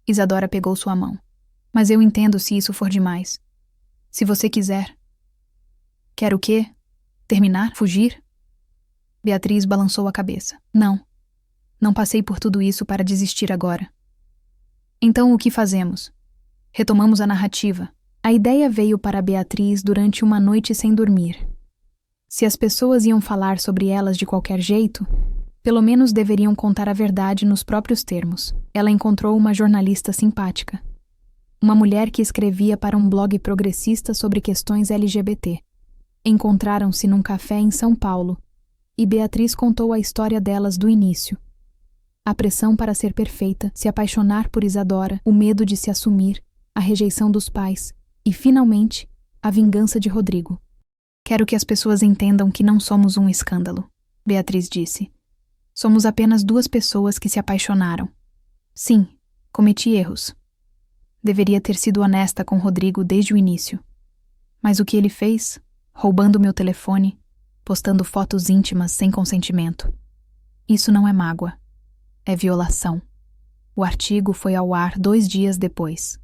Isadora pegou sua mão. Mas eu entendo se isso for demais. Se você quiser. Quer o quê? Terminar? Fugir? Beatriz balançou a cabeça. Não. Não passei por tudo isso para desistir agora. Então o que fazemos? Retomamos a narrativa. A ideia veio para Beatriz durante uma noite sem dormir. Se as pessoas iam falar sobre elas de qualquer jeito, pelo menos deveriam contar a verdade nos próprios termos. Ela encontrou uma jornalista simpática. Uma mulher que escrevia para um blog progressista sobre questões LGBT. Encontraram-se num café em São Paulo, e Beatriz contou a história delas do início. A pressão para ser perfeita, se apaixonar por Isadora, o medo de se assumir, a rejeição dos pais e, finalmente, a vingança de Rodrigo. Quero que as pessoas entendam que não somos um escândalo, Beatriz disse. Somos apenas duas pessoas que se apaixonaram. Sim, cometi erros. Deveria ter sido honesta com Rodrigo desde o início. Mas o que ele fez, roubando meu telefone, postando fotos íntimas sem consentimento. Isso não é mágoa. É violação. O artigo foi ao ar 2 dias depois.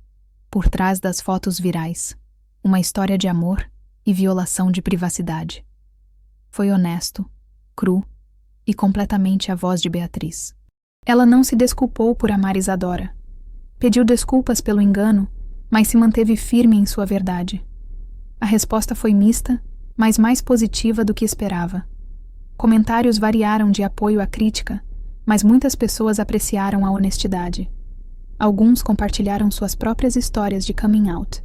Por trás das fotos virais, uma história de amor e violação de privacidade. Foi honesto, cru e completamente a voz de Beatriz. Ela não se desculpou por amar Isadora. Pediu desculpas pelo engano, mas se manteve firme em sua verdade. A resposta foi mista, mas mais positiva do que esperava. Comentários variaram de apoio à crítica, mas muitas pessoas apreciaram a honestidade. Alguns compartilharam suas próprias histórias de coming out.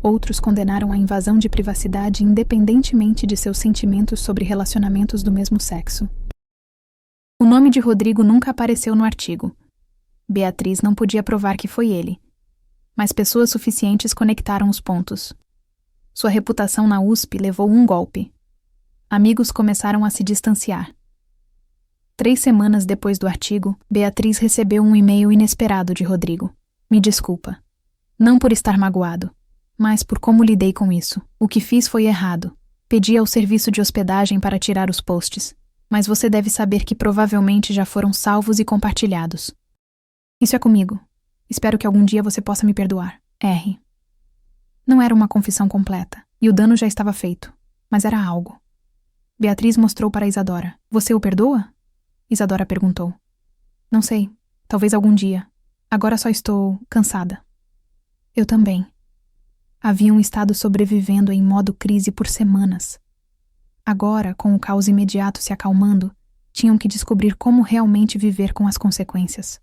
Outros condenaram a invasão de privacidade independentemente de seus sentimentos sobre relacionamentos do mesmo sexo. O nome de Rodrigo nunca apareceu no artigo. Beatriz não podia provar que foi ele, mas pessoas suficientes conectaram os pontos. Sua reputação na USP levou um golpe. Amigos começaram a se distanciar. 3 semanas depois do artigo, Beatriz recebeu um e-mail inesperado de Rodrigo. Me desculpa. Não por estar magoado, mas por como lidei com isso. O que fiz foi errado. Pedi ao serviço de hospedagem para tirar os posts, mas você deve saber que provavelmente já foram salvos e compartilhados. Isso é comigo. Espero que algum dia você possa me perdoar. R. Não era uma confissão completa, e o dano já estava feito, mas era algo. Beatriz mostrou para Isadora. Você o perdoa? Isadora perguntou. Não sei. Talvez algum dia. Agora só estou cansada. Eu também. Haviam estado sobrevivendo em modo crise por semanas. Agora, com o caos imediato se acalmando, tinham que descobrir como realmente viver com as consequências.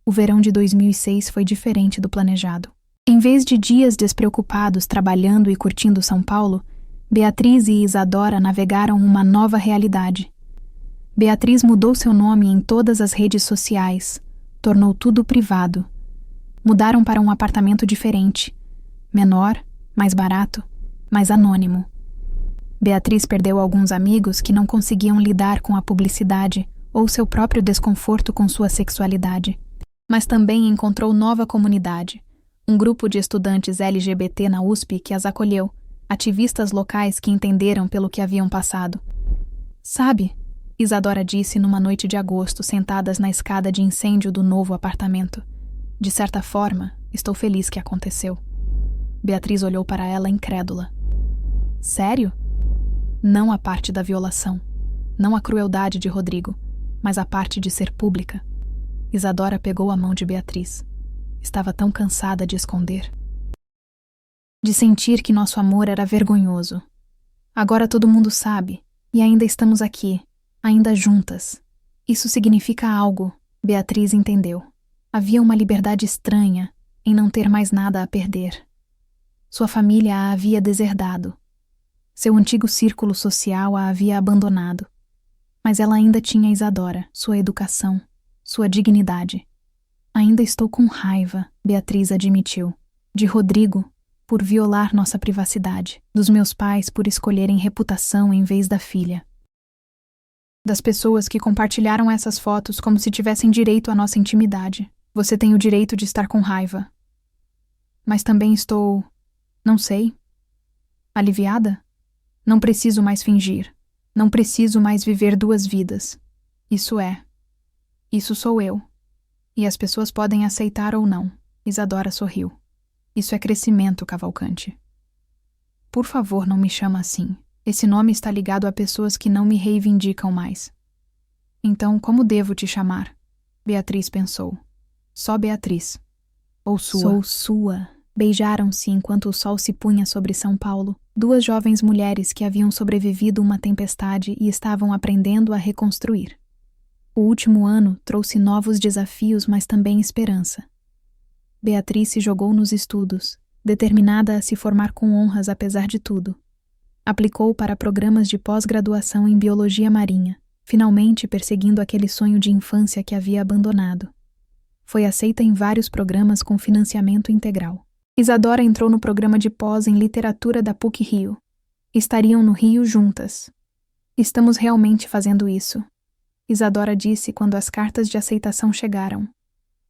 O verão de 2006 foi diferente do planejado. Em vez de dias despreocupados trabalhando e curtindo São Paulo, Beatriz e Isadora navegaram uma nova realidade. Beatriz mudou seu nome em todas as redes sociais, tornou tudo privado. Mudaram para um apartamento diferente, menor, mais barato, mais anônimo. Beatriz perdeu alguns amigos que não conseguiam lidar com a publicidade ou seu próprio desconforto com sua sexualidade. Mas também encontrou nova comunidade, um grupo de estudantes LGBT na USP que as acolheu, ativistas locais que entenderam pelo que haviam passado. Sabe, Isadora disse numa noite de agosto, sentadas na escada de incêndio do novo apartamento. De certa forma, estou feliz que aconteceu. Beatriz olhou para ela incrédula. Sério? Não a parte da violação, não a crueldade de Rodrigo, mas a parte de ser pública. Isadora pegou a mão de Beatriz. Estava tão cansada de esconder. De sentir que nosso amor era vergonhoso. Agora todo mundo sabe, e ainda estamos aqui, ainda juntas. Isso significa algo, Beatriz entendeu. Havia uma liberdade estranha em não ter mais nada a perder. Sua família a havia deserdado. Seu antigo círculo social a havia abandonado. Mas ela ainda tinha Isadora, sua educação, sua dignidade. Ainda estou com raiva, Beatriz admitiu, de Rodrigo por violar nossa privacidade, dos meus pais por escolherem reputação em vez da filha. Das pessoas que compartilharam essas fotos como se tivessem direito à nossa intimidade. Você tem o direito de estar com raiva. Mas também estou, não sei, aliviada? Não preciso mais fingir. Não preciso mais viver duas vidas. Isso sou eu. E as pessoas podem aceitar ou não. Isadora sorriu. Isso é crescimento, Cavalcante. Por favor, não me chama assim. Esse nome está ligado a pessoas que não me reivindicam mais. Então, como devo te chamar? Beatriz pensou. Só Beatriz. Ou sua. Sou sua. Beijaram-se enquanto o sol se punha sobre São Paulo, duas jovens mulheres que haviam sobrevivido uma tempestade e estavam aprendendo a reconstruir. O último ano trouxe novos desafios, mas também esperança. Beatriz se jogou nos estudos, determinada a se formar com honras apesar de tudo. Aplicou para programas de pós-graduação em biologia marinha, finalmente perseguindo aquele sonho de infância que havia abandonado. Foi aceita em vários programas com financiamento integral. Isadora entrou no programa de pós em literatura da PUC-Rio. Estariam no Rio juntas. Estamos realmente fazendo isso, Isadora disse quando as cartas de aceitação chegaram.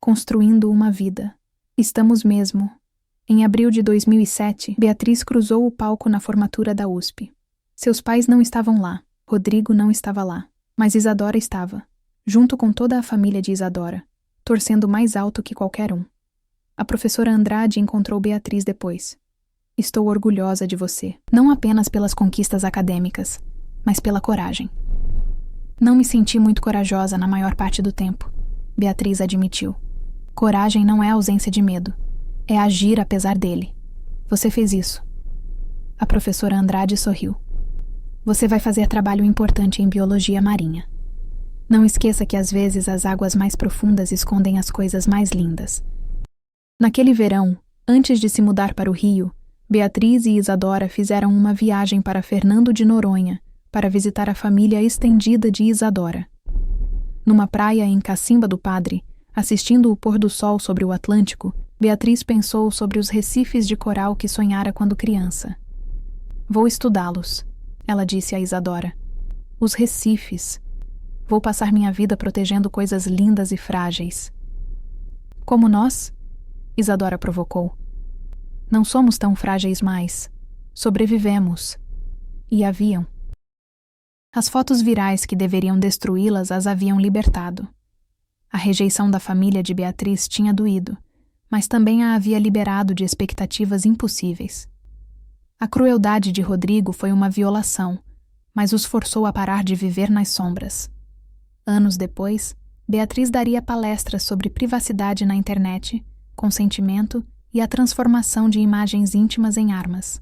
Construindo uma vida. Estamos mesmo. Em abril de 2007, Beatriz cruzou o palco na formatura da USP. Seus pais não estavam lá, Rodrigo não estava lá, mas Isadora estava, junto com toda a família de Isadora, torcendo mais alto que qualquer um. A professora Andrade encontrou Beatriz depois. Estou orgulhosa de você, não apenas pelas conquistas acadêmicas, mas pela coragem. Não me senti muito corajosa na maior parte do tempo, Beatriz admitiu. Coragem não é ausência de medo, é agir apesar dele. Você fez isso. A professora Andrade sorriu. Você vai fazer trabalho importante em biologia marinha. Não esqueça que às vezes as águas mais profundas escondem as coisas mais lindas. Naquele verão, antes de se mudar para o Rio, Beatriz e Isadora fizeram uma viagem para Fernando de Noronha para visitar a família estendida de Isadora. Numa praia em Cacimba do Padre, assistindo o pôr do sol sobre o Atlântico, Beatriz pensou sobre os recifes de coral que sonhara quando criança. Vou estudá-los, ela disse a Isadora. Os recifes. Vou passar minha vida protegendo coisas lindas e frágeis. Como nós? Isadora provocou. Não somos tão frágeis mais. Sobrevivemos. E haviam. As fotos virais que deveriam destruí-las as haviam libertado. A rejeição da família de Beatriz tinha doído, mas também a havia liberado de expectativas impossíveis. A crueldade de Rodrigo foi uma violação, mas os forçou a parar de viver nas sombras. Anos depois, Beatriz daria palestras sobre privacidade na internet, consentimento e a transformação de imagens íntimas em armas.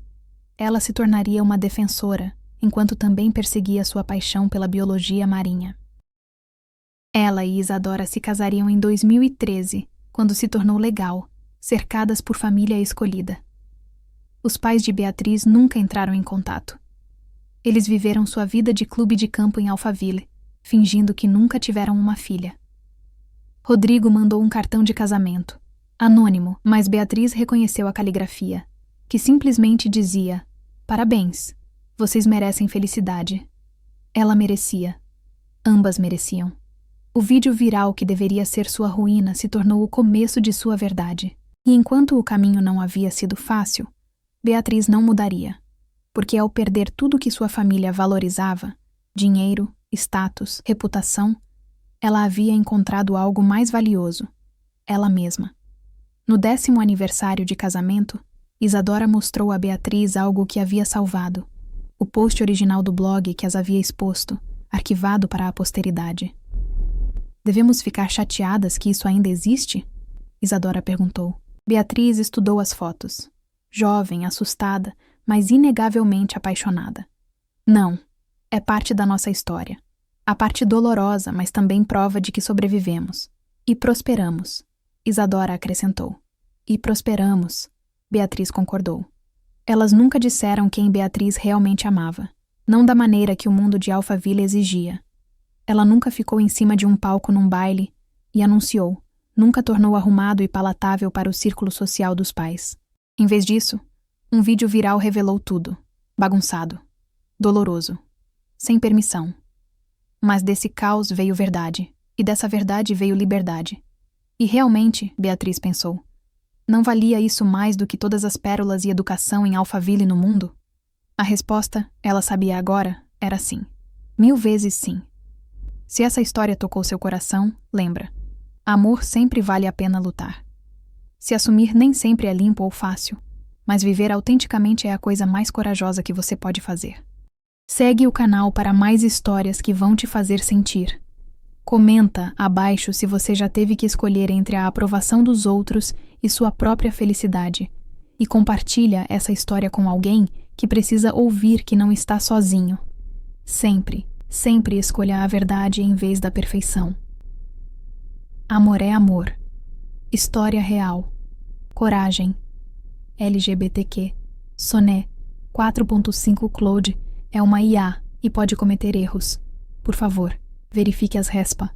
Ela se tornaria uma defensora, enquanto também perseguia sua paixão pela biologia marinha. Ela e Isadora se casariam em 2013, quando se tornou legal, cercadas por família escolhida. Os pais de Beatriz nunca entraram em contato. Eles viveram sua vida de clube de campo em Alphaville, fingindo que nunca tiveram uma filha. Rodrigo mandou um cartão de casamento, anônimo, mas Beatriz reconheceu a caligrafia, que simplesmente dizia: "Parabéns, vocês merecem felicidade." Ela merecia. Ambas mereciam. O vídeo viral que deveria ser sua ruína se tornou o começo de sua verdade. E enquanto o caminho não havia sido fácil, Beatriz não mudaria, porque ao perder tudo que sua família valorizava, dinheiro, status, reputação, ela havia encontrado algo mais valioso, ela mesma. No 10º aniversário de casamento, Isadora mostrou a Beatriz algo que havia salvado, o post original do blog que as havia exposto, arquivado para a posteridade. "Devemos ficar chateadas que isso ainda existe?" Isadora perguntou. Beatriz estudou as fotos. Jovem, assustada, mas inegavelmente apaixonada. "Não, é parte da nossa história. A parte dolorosa, mas também prova de que sobrevivemos. E prosperamos." Isadora acrescentou. "E prosperamos." Beatriz concordou. Elas nunca disseram quem Beatriz realmente amava, não da maneira que o mundo de Alphaville exigia. Ela nunca ficou em cima de um palco num baile e anunciou, nunca tornou arrumado e palatável para o círculo social dos pais. Em vez disso, um vídeo viral revelou tudo, bagunçado, doloroso, sem permissão. Mas desse caos veio verdade, e dessa verdade veio liberdade. E realmente, Beatriz pensou, não valia isso mais do que todas as pérolas e educação em Alphaville no mundo? A resposta, ela sabia agora, era sim. 1000 vezes sim. Se essa história tocou seu coração, lembra. Amor sempre vale a pena lutar. Se assumir nem sempre é limpo ou fácil, mas viver autenticamente é a coisa mais corajosa que você pode fazer. Segue o canal para mais histórias que vão te fazer sentir. Comenta abaixo se você já teve que escolher entre a aprovação dos outros e sua própria felicidade. E compartilha essa história com alguém que precisa ouvir que não está sozinho. Sempre, sempre escolha a verdade em vez da perfeição. Amor é amor. História real. Coragem. LGBTQ. Soné 4.5 Claude é uma IA e pode cometer erros. Por favor, verifique as RESPA.